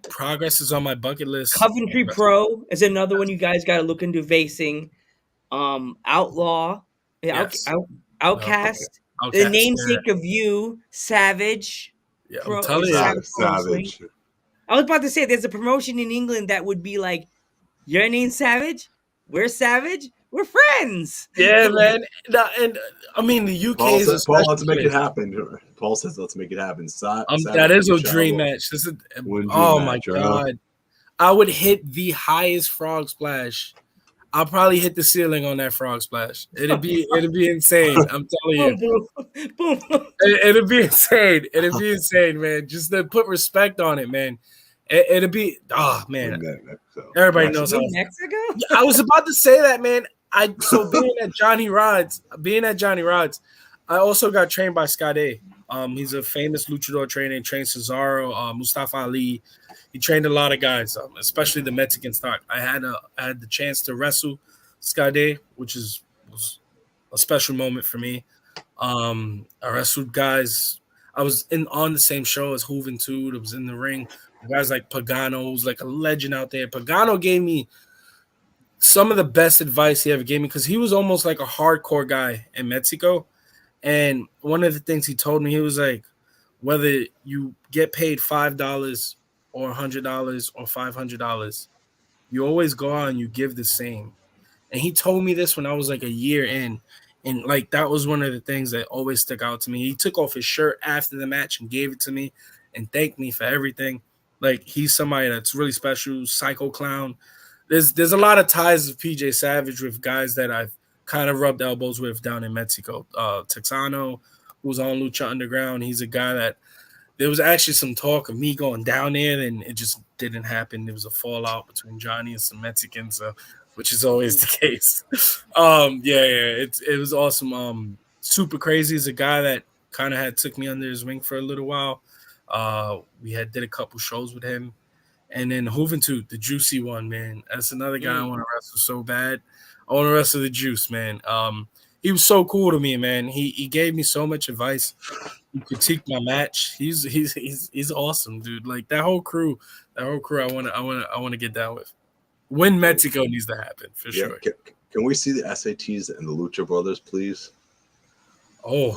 Progress is on my bucket list. Coventry Pro is another one you guys got to look into facing. Outlaw, Yes. Outcast, Outcast, the namesake of you, Savage. Yeah, I'm telling you, Savage. I was about to say there's a promotion in England that would be like, your name's Savage, we're Savage, we're friends. Yeah, man. And I mean, the UK is Paul, let's make it happen. Paul says, "Let's make it happen." That is a dream match. My god, I would hit the highest frog splash. I'll probably hit the ceiling on that frog splash. It'd be insane. I'm telling you, it'd be insane. It'd be insane, man. Just to put respect on it, man. It'd be, oh man. Everybody knows how. Mexico. I was about to say that, man. Being at Johnny Rod's, I also got trained by Skade. He's a famous luchador trainer. He trained Cesaro, Mustafa Ali. He trained a lot of guys, especially the Mexican stock. I had the chance to wrestle Skade, which was a special moment for me. I wrestled guys. I was on the same show as Juventud. I was in the ring. Guys like Pagano, who's like a legend out there. Pagano gave me some of the best advice he ever gave me because he was almost like a hardcore guy in Mexico. And one of the things he told me, he was like, whether you get paid $5 or $100 or $500, you always go out and you give the same. And he told me this when I was like a year in. And like, that was one of the things that always stuck out to me. He took off his shirt after the match and gave it to me and thanked me for everything. Like, he's somebody that's really special. Psycho Clown. There's a lot of ties of PJ Savage with guys that I've kind of rubbed elbows with down in Mexico. Texano, who's on Lucha Underground, he's a guy that there was actually some talk of me going down there, and it just didn't happen. There was a fallout between Johnny and some Mexicans, which is always the case. It was awesome. Super Crazy is a guy that kind of took me under his wing for a little while. We did a couple shows with him. And then Juventud, the Juicy one, man. That's another guy I want to wrestle so bad. I want to wrestle the Juice, man. He was so cool to me, man. He gave me so much advice. He critiqued my match. He's awesome, dude. Like, that whole crew. I want to get down with. When Mexico needs to happen, for sure. Can we see the SATs and the Lucha Brothers, please? Oh,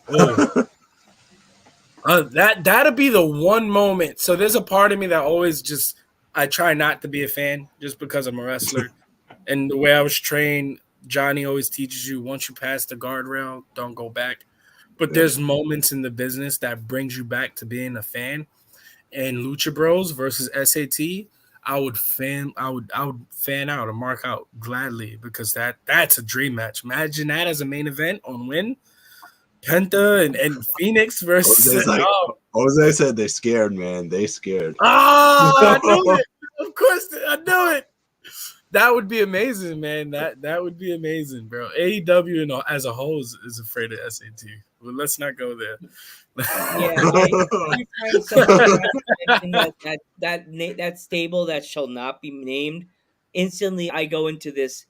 Oh, that'd be the one moment. So there's a part of me that always just I try not to be a fan just because I'm a wrestler, and the way I was trained, Johnny always teaches you once you pass the guardrail, don't go back. But there's moments in the business that brings you back to being a fan. And Lucha Bros versus SAT, I would fan out or mark out gladly because that's a dream match. Imagine that as a main event on Win. Penta and Phoenix versus Jose said they scared, man. They scared. I knew it. Of course, I knew it. That would be amazing, man. That would be amazing, bro. AEW as a whole is afraid of SAT. Well, let's not go there. That stable that shall not be named. Instantly, I go into this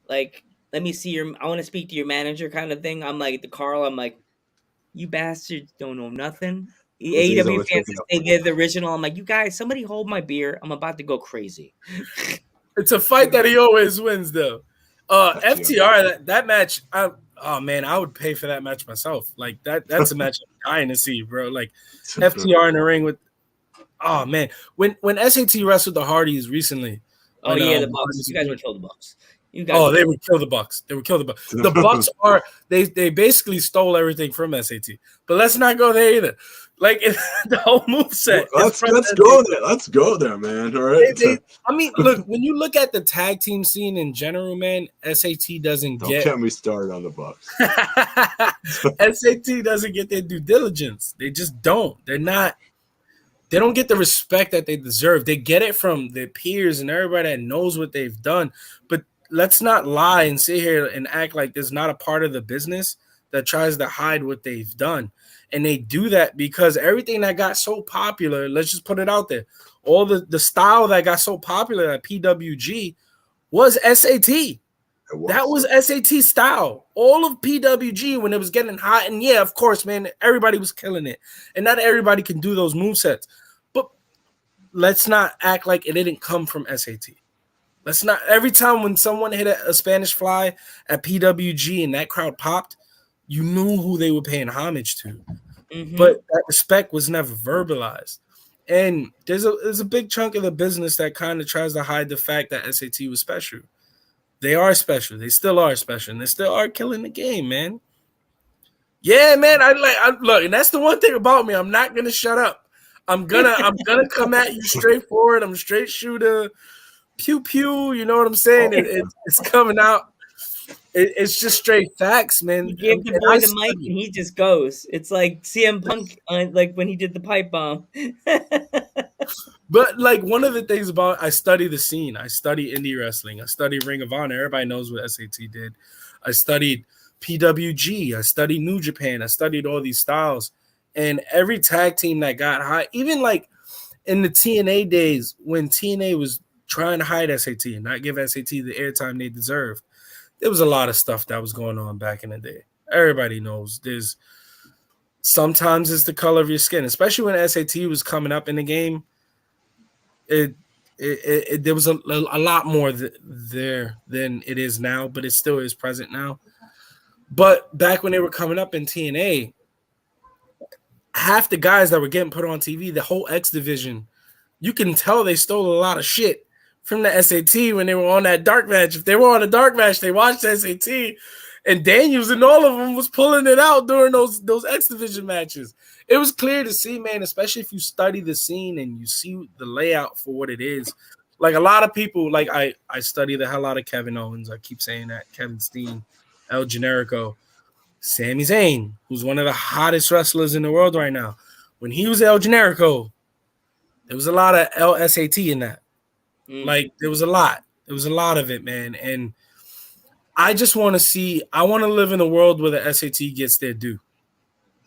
like, let me see I want to speak to your manager kind of thing. I'm like, I'm like, you bastards don't know nothing. AEW fans, they did the original. I'm like, you guys, somebody hold my beer. I'm about to go crazy. It's a fight that he always wins, though. FTR, that match, oh man, I would pay for that match myself. Like that's a match I'm dying to see, bro. Like FTR in the ring with, oh man, when SAT wrestled the Hardys recently. Oh yeah, the Bucks. You guys would kill the Bucks. They would kill the Bucks. They would kill the Bucks. The Bucks they basically stole everything from SAT. But let's not go there either. Like the whole moveset. Let's go there. Let's go there, man. All right. I mean, look, when you look at the tag team scene in general, man, SAT doesn't Don't get me started on the Bucks. SAT doesn't get their due diligence. They just don't. They don't get the respect that they deserve. They get it from their peers and everybody that knows what they've done. But let's not lie and sit here and act like there's not a part of the business that tries to hide what they've done. And they do that because everything that got so popular, let's just put it out there, all the style that got so popular at PWG was SAT. That was SAT style. All of PWG when it was getting hot. And yeah, of course, man, everybody was killing it. And not everybody can do those movesets. But let's not act like it didn't come from SAT. Let's not. Every time when someone hit a Spanish fly at PWG and that crowd popped, you knew who they were paying homage to. Mm-hmm. But that respect was never verbalized. And there's a big chunk of the business that kind of tries to hide the fact that SAT was special. They are special. They still are special. And they still are killing the game, man. Yeah, man. I look, and that's the one thing about me. I'm not gonna shut up. I'm gonna come at you straightforward. I'm a straight shooter. Pew pew. You know what I'm saying? It's coming out. It's just straight facts, man. You give the boy the mic and he just goes. It's like CM Punk, like when he did the pipe bomb. But like one of the things about I study the scene. I study indie wrestling. I study Ring of Honor. Everybody knows what SAT did. I studied PWG. I studied New Japan. I studied all these styles. And every tag team that got high, even like in the TNA days when TNA was trying to hide SAT and not give SAT the airtime they deserved, there was a lot of stuff that was going on back in the day. Everybody knows sometimes it's the color of your skin, especially when SAT was coming up in the game. There was a lot more there than it is now, but it still is present now. But back when they were coming up in TNA, half the guys that were getting put on TV, the whole X division, you can tell they stole a lot of shit from the SAT when they were on that dark match. If they were on a dark match, they watched SAT, and Daniels and all of them was pulling it out during those X Division matches. It was clear to see, man, especially if you study the scene and you see the layout for what it is. Like a lot of people, like I study the hell out of Kevin Owens. I keep saying that. Kevin Steen, El Generico, Sami Zayn, who's one of the hottest wrestlers in the world right now. When he was El Generico, there was a lot of LSAT in that. Like there was a lot of it, man. And I just want I want to live in a world where the SAT gets their due.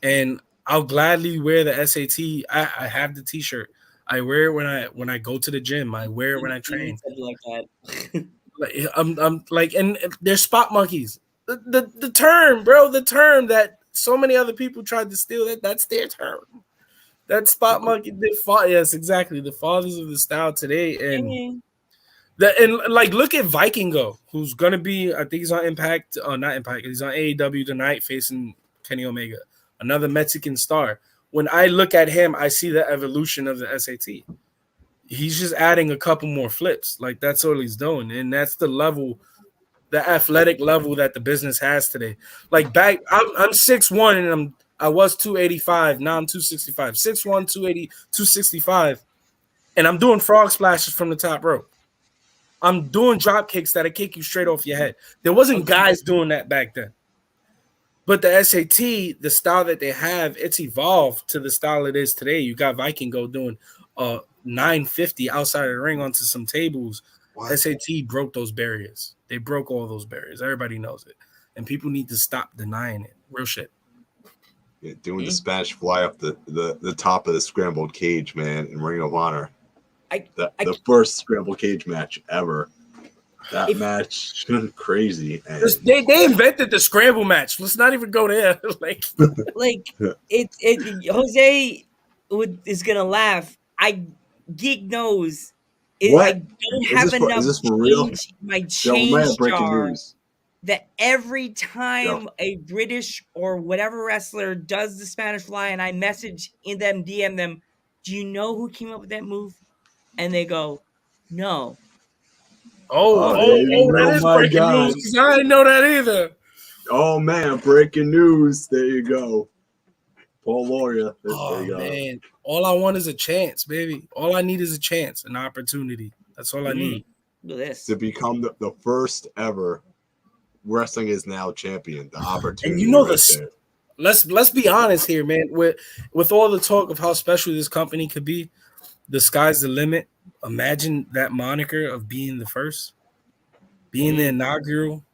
And I'll gladly wear the SAT. I have the t-shirt. I wear it when I go to the gym. I wear it when I train. Like that. I'm like, and they're spot monkeys. The term, bro, the term that so many other people tried to steal, that's their term. That spot monkey yes, exactly. The fathers of the style today. And like look at Vikingo, who's gonna be, I think he's on Impact, not Impact, he's on AEW tonight facing Kenny Omega, another Mexican star. When I look at him, I see the evolution of the SAT. He's just adding a couple more flips. Like, that's all he's doing. And that's the level, the athletic level that the business has today. Like, I'm 6'1", and I was 285. Now I'm 265. 6'1", 280, 265. And I'm doing frog splashes from the top rope. I'm doing drop kicks that'll kick you straight off your head. There wasn't guys doing that back then. But the SAT, the style that they have, it's evolved to the style it is today. You got Viking go doing 950 outside of the ring onto some tables. What? SAT broke those barriers. They broke all those barriers. Everybody knows it. And people need to stop denying it. Real shit. Yeah, doing the Spanish fly up the top of the scrambled cage, man, in Ring of Honor. The first scrambled cage match ever. That match crazy. They invented the scramble match. Let's not even go there. Jose is gonna laugh. Geek knows. What? I don't have enough. Is this for real? My change jar. News. That every time a British or whatever wrestler does the Spanish fly, and I message in them, DM them, do you know who came up with that move? And they go, no. That is breaking news, because I didn't know that either. Oh, man, breaking news. There you go. Paul Loria. There you go. Man. All I want is a chance, baby. All I need is a chance, an opportunity. That's all I need. Look at this. To become the first ever Wrestling Is Now champion. The opportunity. And you know this. Let's be honest here, man. With all the talk of how special this company could be, the sky's the limit. Imagine that moniker of being the first, being the inaugural.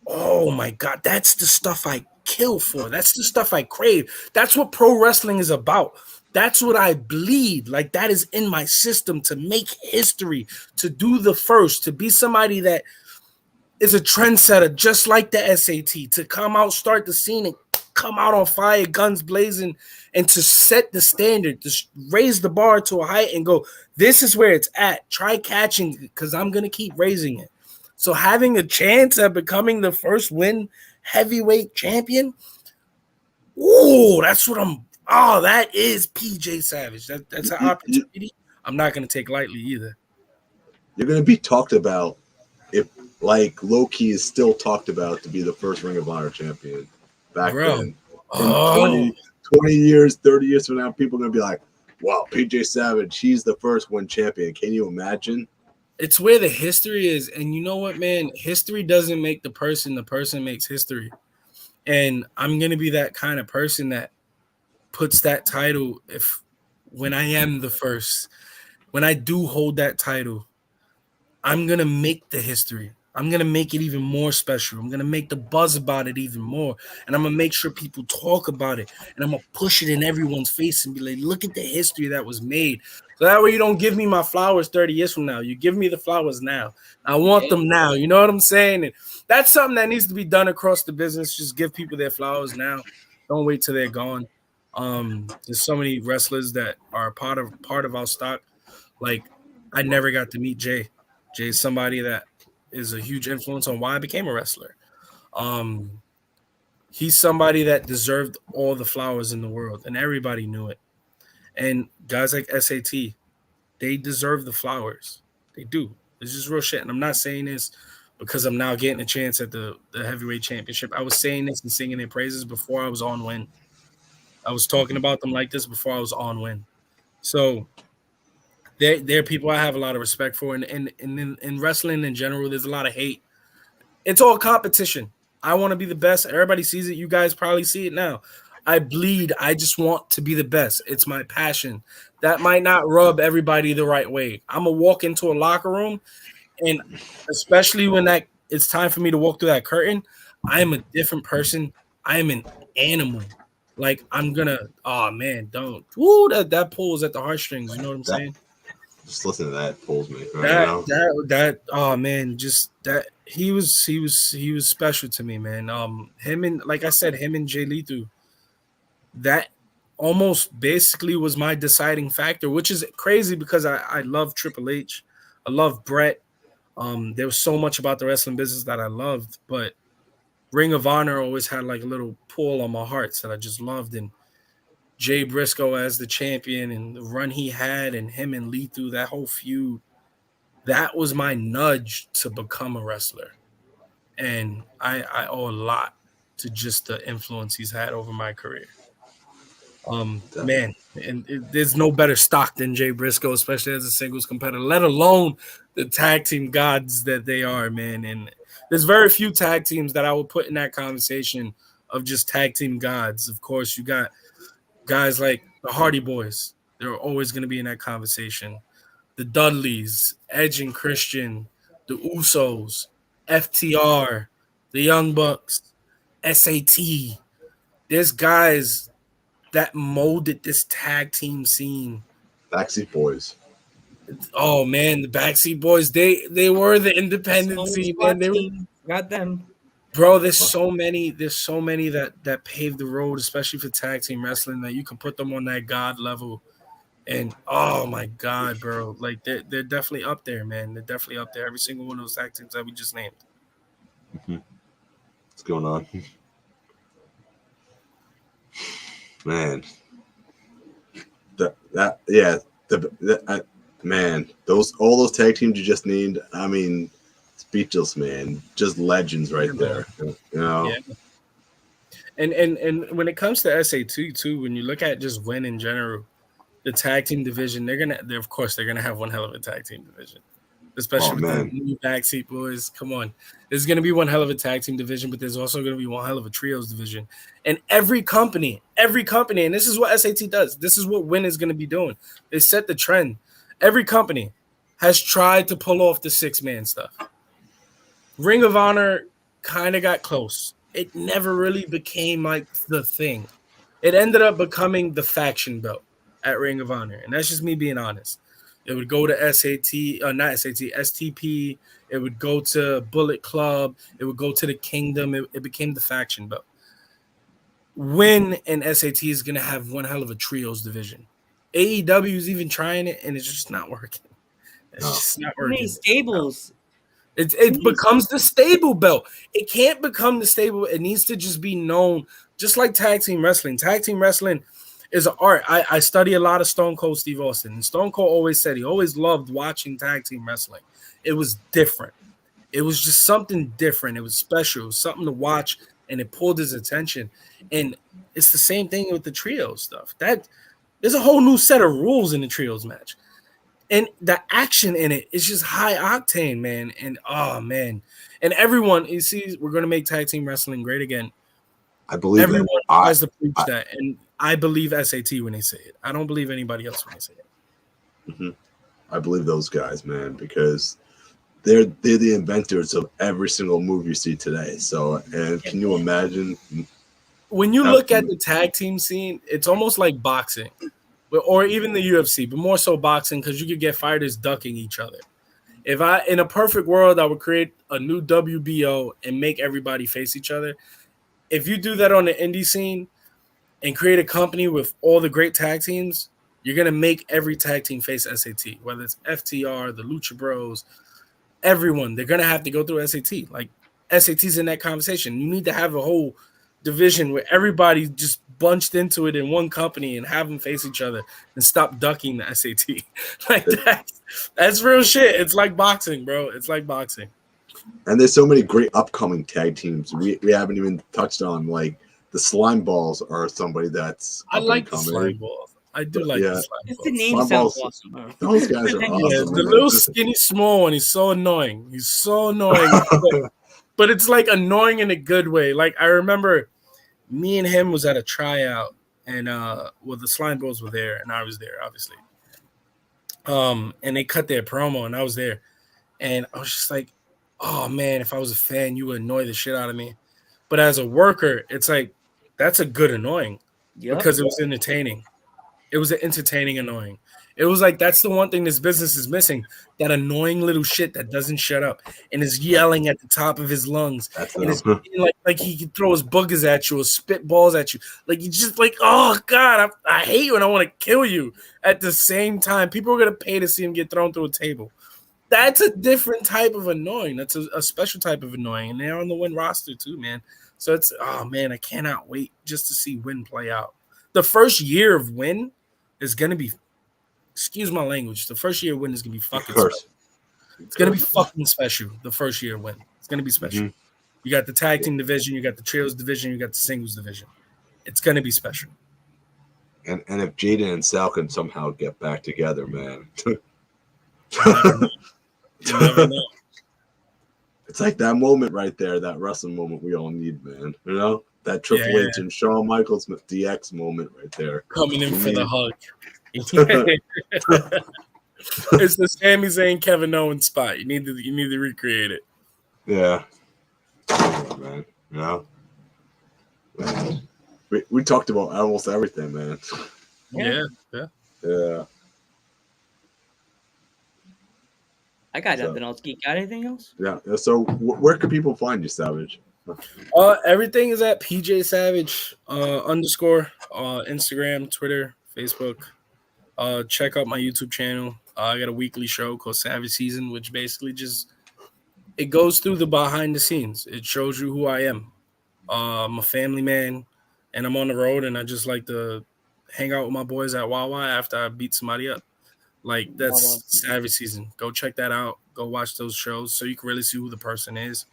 Oh my God, that's the stuff I kill for. That's the stuff I crave. That's what pro wrestling is about. That's what I bleed. Like, that is in my system, to make history, to do the first, to be somebody that is a trendsetter, just like the SAT, to come out, start the scene, and come out on fire, guns blazing, and to set the standard, to raise the bar to a height and go, this is where it's at. Try catching it, because I'm going to keep raising it. So having a chance at becoming the first heavyweight champion, that's what that is PJ Savage. That's an opportunity I'm not going to take lightly either. You're going to be talked about, if like Low-Key is still talked about to be the first Ring of Honor champion back then. In 20 years, 30 years from now, people are going to be like, wow, PJ Savage, he's the first one champion. Can you imagine? It's where the history is. And you know what, man? History doesn't make the person makes history. And I'm going to be that kind of person that puts that title, when I am the first, when I do hold that title, I'm going to make the history. I'm going to make it even more special. I'm going to make the buzz about it even more. And I'm going to make sure people talk about it. And I'm going to push it in everyone's face and be like, look at the history that was made. So that way you don't give me my flowers 30 years from now. You give me the flowers now. I want them now. You know what I'm saying? And that's something that needs to be done across the business. Just give people their flowers now. Don't wait till they're gone. There's so many wrestlers that are part of our stock. Like, I never got to meet Jay. Jay's somebody that is a huge influence on why I became a wrestler. He's somebody that deserved all the flowers in the world, and everybody knew it. And guys like SAT, they deserve the flowers. They do. It's just real shit. And I'm not saying this because I'm now getting a chance at the heavyweight championship. I was saying this and singing their praises before I was on Win. I was talking about them like this before I was on Win. So they're people I have a lot of respect for. And in wrestling in general, there's a lot of hate. It's all competition. I want to be the best. Everybody sees it. You guys probably see it now. I bleed. I just want to be the best. It's my passion. That might not rub everybody the right way. I'm going to walk into a locker room, and especially when it's time for me to walk through that curtain, I am a different person. I am an animal. Like, I'm going to, oh, man, don't. Woo, that pulls at the heartstrings. You know what I'm saying? Just listen to that pulls me. Oh man, just that he was special to me, man. Him and, like I said, him and Jay Lethal, that almost basically was my deciding factor, which is crazy because I love Triple H, I love Brett. There was so much about the wrestling business that I loved, but Ring of Honor always had like a little pull on my heart that I just loved. And Jay Briscoe as the champion and the run he had, and him and Lee through that whole feud, that was my nudge to become a wrestler. And I owe a lot to just the influence he's had over my career. Man, and there's no better stock than Jay Briscoe, especially as a singles competitor, let alone the tag team gods that they are, man. And there's very few tag teams that I would put in that conversation of just tag team gods. Of course, you got guys like the Hardy Boys. They're always going to be in that conversation. The Dudleys, Edge and Christian, the Usos, FTR, the Young Bucks, SAT. There's guys that molded this tag team scene. Backseat Boys. Oh man, the Backseat Boys, they were the independent scene, man. Got them. Bro, there's so many that paved the road, especially for tag team wrestling, that you can put them on that god level. And oh my god, bro. Like they're definitely up there, man. They're definitely up there. Every single one of those tag teams that we just named. What's going on? Man, man, all those tag teams you just named. I mean, speechless, man. Just legends right there. You know. Yeah. And when it comes to SAT too, when you look at just win in general, the tag team division, they're gonna have one hell of a tag team division. Especially with the new Backseat Boys. Come on. There's going to be one hell of a tag team division, but there's also going to be one hell of a trios division. And every company, and this is what SAT does. This is what Win is going to be doing. They set the trend. Every company has tried to pull off the 6-man stuff. Ring of Honor kind of got close. It never really became like the thing. It ended up becoming the faction belt at Ring of Honor. And that's just me being honest. It would go to STP. It would go to Bullet Club. It would go to the Kingdom. It became the faction belt. Win and SAT is going to have one hell of a trios division. AEW is even trying it, and it's just not working. It's just not working. Many stables. It becomes the stable belt. It can't become the stable. It needs to just be known, just like tag team wrestling. Tag team wrestling is an art. I study a lot of Stone Cold Steve Austin. And Stone Cold always said he always loved watching tag team wrestling. It was different. It was just something different. It was special. It was something to watch, and it pulled his attention. And it's the same thing with the trio stuff. There's a whole new set of rules in the trios match. And the action in it is just high octane, man. And oh man. And everyone, you see, we're gonna make tag team wrestling great again. I believe everyone tries to preach that, and I believe SAT when they say it. I don't believe anybody else when they say it. Mm-hmm. I believe those guys, man, because they're the inventors of every single move you see today. So, and can you imagine? When you look at the tag team scene, it's almost like boxing, or even the UFC, but more so boxing, because you could get fighters ducking each other. If in a perfect world, I would create a new WBO and make everybody face each other. If you do that on the indie scene and create a company with all the great tag teams, you're going to make every tag team face SAT, whether it's FTR, the Lucha Bros, everyone. They're going to have to go through SAT. Like, SAT's in that conversation. You need to have a whole division where everybody just bunched into it in one company and have them face each other and stop ducking the SAT. Like, that's real shit. It's like boxing, bro. It's like boxing. And there's so many great upcoming tag teams we haven't even touched on. Like the Slime Balls are somebody that's I like the Slime Balls. I do like the Slime Balls. Just the name sounds awesome. Those guys are awesome. Yeah, the little skinny small one. He's so annoying. He's so annoying. But it's like annoying in a good way. Like I remember me and him was at a tryout, and the Slime Balls were there, and I was there, obviously. And they cut their promo, and I was there, and I was just like, oh man, if I was a fan, you would annoy the shit out of me. But as a worker, it's like that's a good annoying because it was entertaining. It was an entertaining annoying. It was like that's the one thing this business is missing, that annoying little shit that doesn't shut up and is yelling at the top of his lungs. And it's like he can throw his boogers at you or spit balls at you. Like you just like, oh God, I hate you and I want to kill you at the same time. People are going to pay to see him get thrown through a table. That's a different type of annoying. That's a special type of annoying. And they're on the Win roster too, man. So it's, oh man, I cannot wait just to see Win play out. The first year of Win is gonna be, excuse my language, the first year of Win is gonna be fucking special. It's gonna be fucking special. The first year of Win, it's gonna be special. You got the tag team division, you got the trios division, you got the singles division. It's gonna be special. And if Jaden and Sal can somehow get back together, man. You never know. It's like that moment right there, that wrestling moment we all need, man. You know? That Triple H and Shawn Michaels DX moment right there. Coming in for the hug. It's the Sami Zayn Kevin Owens spot. You need to recreate it. Yeah. Man. You know? Man. We talked about almost everything, man. Yeah. I got nothing else. Geek, got anything else? Yeah. So where can people find you, Savage? Everything is at PJ Savage _ Instagram, Twitter, Facebook. Check out my YouTube channel. I got a weekly show called Savage Season, which basically it goes through the behind the scenes. It shows you who I am. I'm a family man, and I'm on the road, and I just like to hang out with my boys at Wawa after I beat somebody up. Like, that's Savage Season. Go check that out. Go watch those shows so you can really see who the person is.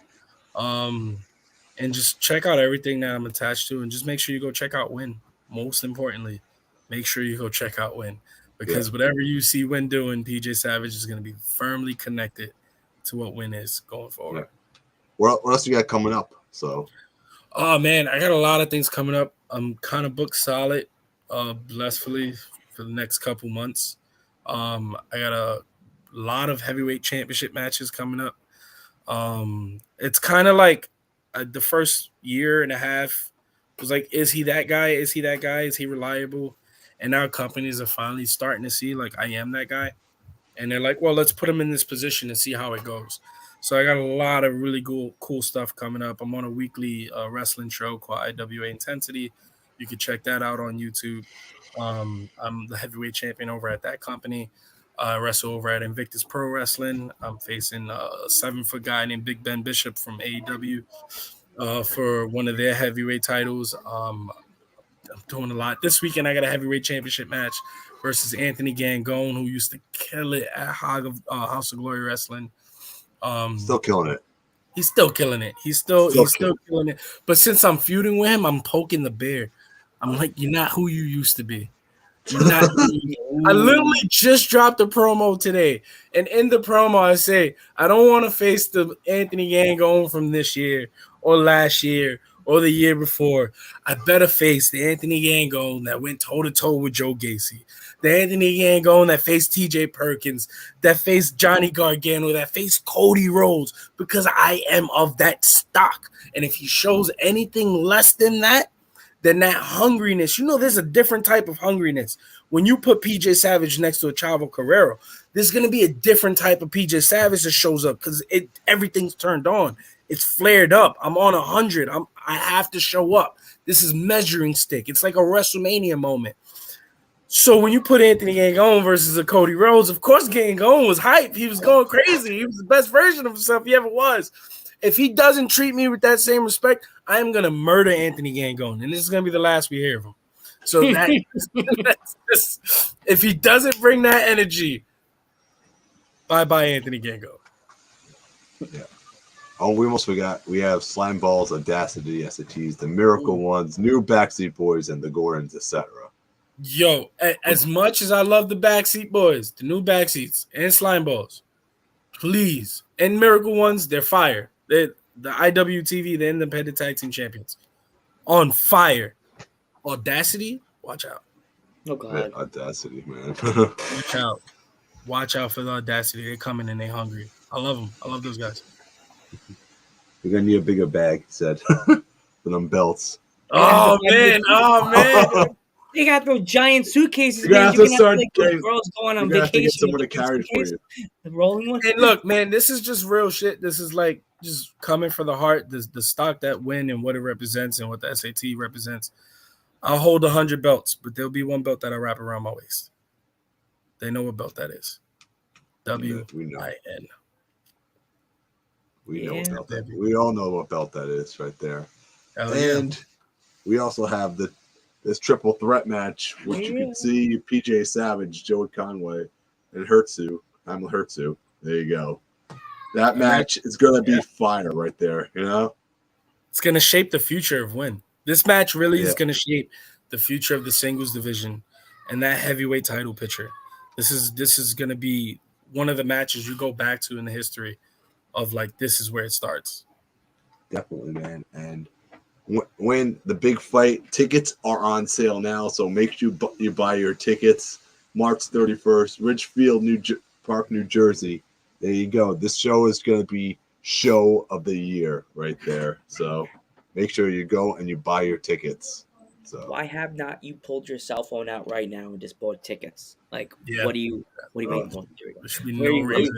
And just check out everything that I'm attached to, and just make sure you go check out Win. Most importantly, make sure you go check out Win, because whatever you see Win doing, PJ Savage is going to be firmly connected to what Win is going forward. Yeah. What else you got coming up? So, oh man, I got a lot of things coming up. I'm kind of booked solid, blissfully, for the next couple months. I got a lot of heavyweight championship matches coming up. It's kind of like the first year and a half was like, is he that guy? Is he that guy? Is he reliable? And now companies are finally starting to see, like, I am that guy. And they're like, well, let's put him in this position and see how it goes. So I got a lot of really cool stuff coming up. I'm on a weekly wrestling show called IWA Intensity. You can check that out on YouTube. I'm the heavyweight champion over at that company. I wrestle over at Invictus Pro Wrestling. I'm facing a 7-foot guy named Big Ben Bishop from AEW for one of their heavyweight titles. I'm doing a lot. This weekend, I got a heavyweight championship match versus Anthony Gangone, who used to kill it at House of Glory Wrestling. Still killing it. He's still killing it. He's still killing it. But since I'm feuding with him, I'm poking the bear. I'm like, you're not who you used to be. You're not. I literally just dropped a promo today, and in the promo, I say I don't want to face the Anthony Gangone from this year or last year or the year before. I better face the Anthony Gangone that went toe to toe with Joe Gacy, the Anthony Gangone that faced T.J. Perkins, that faced Johnny Gargano, that faced Cody Rhodes, because I am of that stock. And if he shows anything less than that hungriness, there's a different type of hungriness. When you put PJ Savage next to a Chavo Guerrero, there's going to be a different type of PJ Savage that shows up because everything's turned on. It's flared up. I'm on 100. I have to show up. This is measuring stick. It's like a WrestleMania moment. So when you put Anthony Gangone versus a Cody Rhodes, of course Gangone was hype. He was going crazy. He was the best version of himself he ever was. If he doesn't treat me with that same respect, I am going to murder Anthony Gangone, and this is going to be the last we hear of him. So if he doesn't bring that energy, bye-bye Anthony Gangone. Yeah. Oh, we almost forgot. We have Slime Balls, Audacity, SATs, the Miracle Ones, New Backseat Boys, and the Gordons, etc. Yo, as much as I love the Backseat Boys, the New Backseats, and Slime Balls, please, and Miracle Ones, they're fire. They're the IWTV, the Independent Tag Team Champions, on fire. Audacity, watch out. Oh God, Audacity, man. Watch out for the Audacity. They're coming and they're hungry. I love them. I love those guys. You're gonna need a bigger bag, he said, for them belts. Oh man. They got those giant suitcases. You have to start girls going on vacation. To get someone to carry for you. The rolling one. And look, man, this is just real shit. This is like just coming for the heart. The stock that Win and what it represents and what the SAT represents. I'll hold 100 belts, but there'll be one belt that I wrap around my waist. They know what belt that is. WIN. We know what belt that. We all know what belt that is right there. Oh, and we also have this triple threat match, which you can see PJ Savage, Joey Conway, and hurtssue. I'm hurtssue. There you go. That match is gonna be fire right there. You know, it's gonna shape the future of Win. This match really is Yeah. gonna shape the future of the singles division and that heavyweight title picture. This is gonna be one of the matches you go back to in the history of like this is where it starts. definitely, man. And when the big fight tickets are on sale now, so make sure you buy your tickets. March 31st, Ridgefield Park, New Jersey. There you go. This show is going to be show of the year right there. So make sure you go and you buy your tickets. So Why have not you pulled your cell phone out right now and just bought tickets? Like, Yeah. what do you waiting for? There should be Where no are you waiting reason.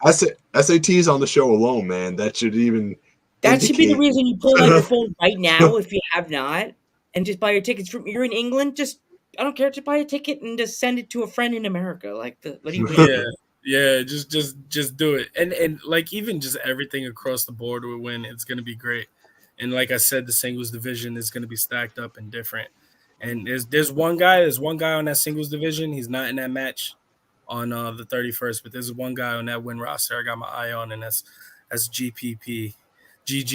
for? SATs on the show alone, man. That should even That should be the indicate- reason you pull out your phone right now if you have not, and just buy your tickets. You're in England, just I don't care, just buy a ticket and just send it to a friend in America. Like what are you waiting for? Yeah, just do it. And like even just everything across the board will win. It's gonna be great. And like I said, the singles division is gonna be stacked up and different. And there's one guy on that singles division. He's not in that match on the 31st, but there's one guy on that win roster I got my eye on, and that's GGP. Greek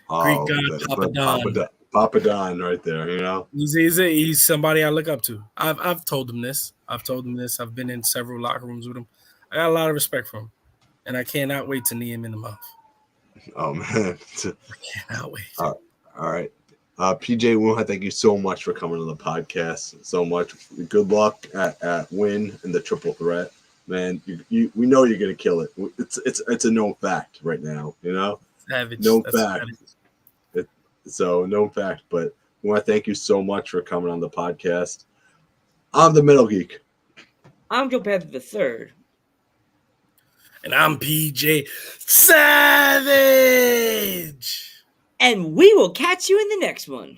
God Papa Don right there, you know. He's somebody I look up to. I've told him this. I've been in several locker rooms with him. I got a lot of respect for him, and I cannot wait to knee him in the mouth. Oh man, I cannot wait. All right. PJ Wuhan, thank you so much for coming on the podcast. So much. Good luck at Win and the triple threat, man. We know you're gonna kill it. It's a known fact right now. You know, Savage. known fact. So known fact. But I want to thank you so much for coming on the podcast. I'm the Metal Geek. I'm Joe Panther the Third, And I'm PJ Savage. and we will catch you in the next one.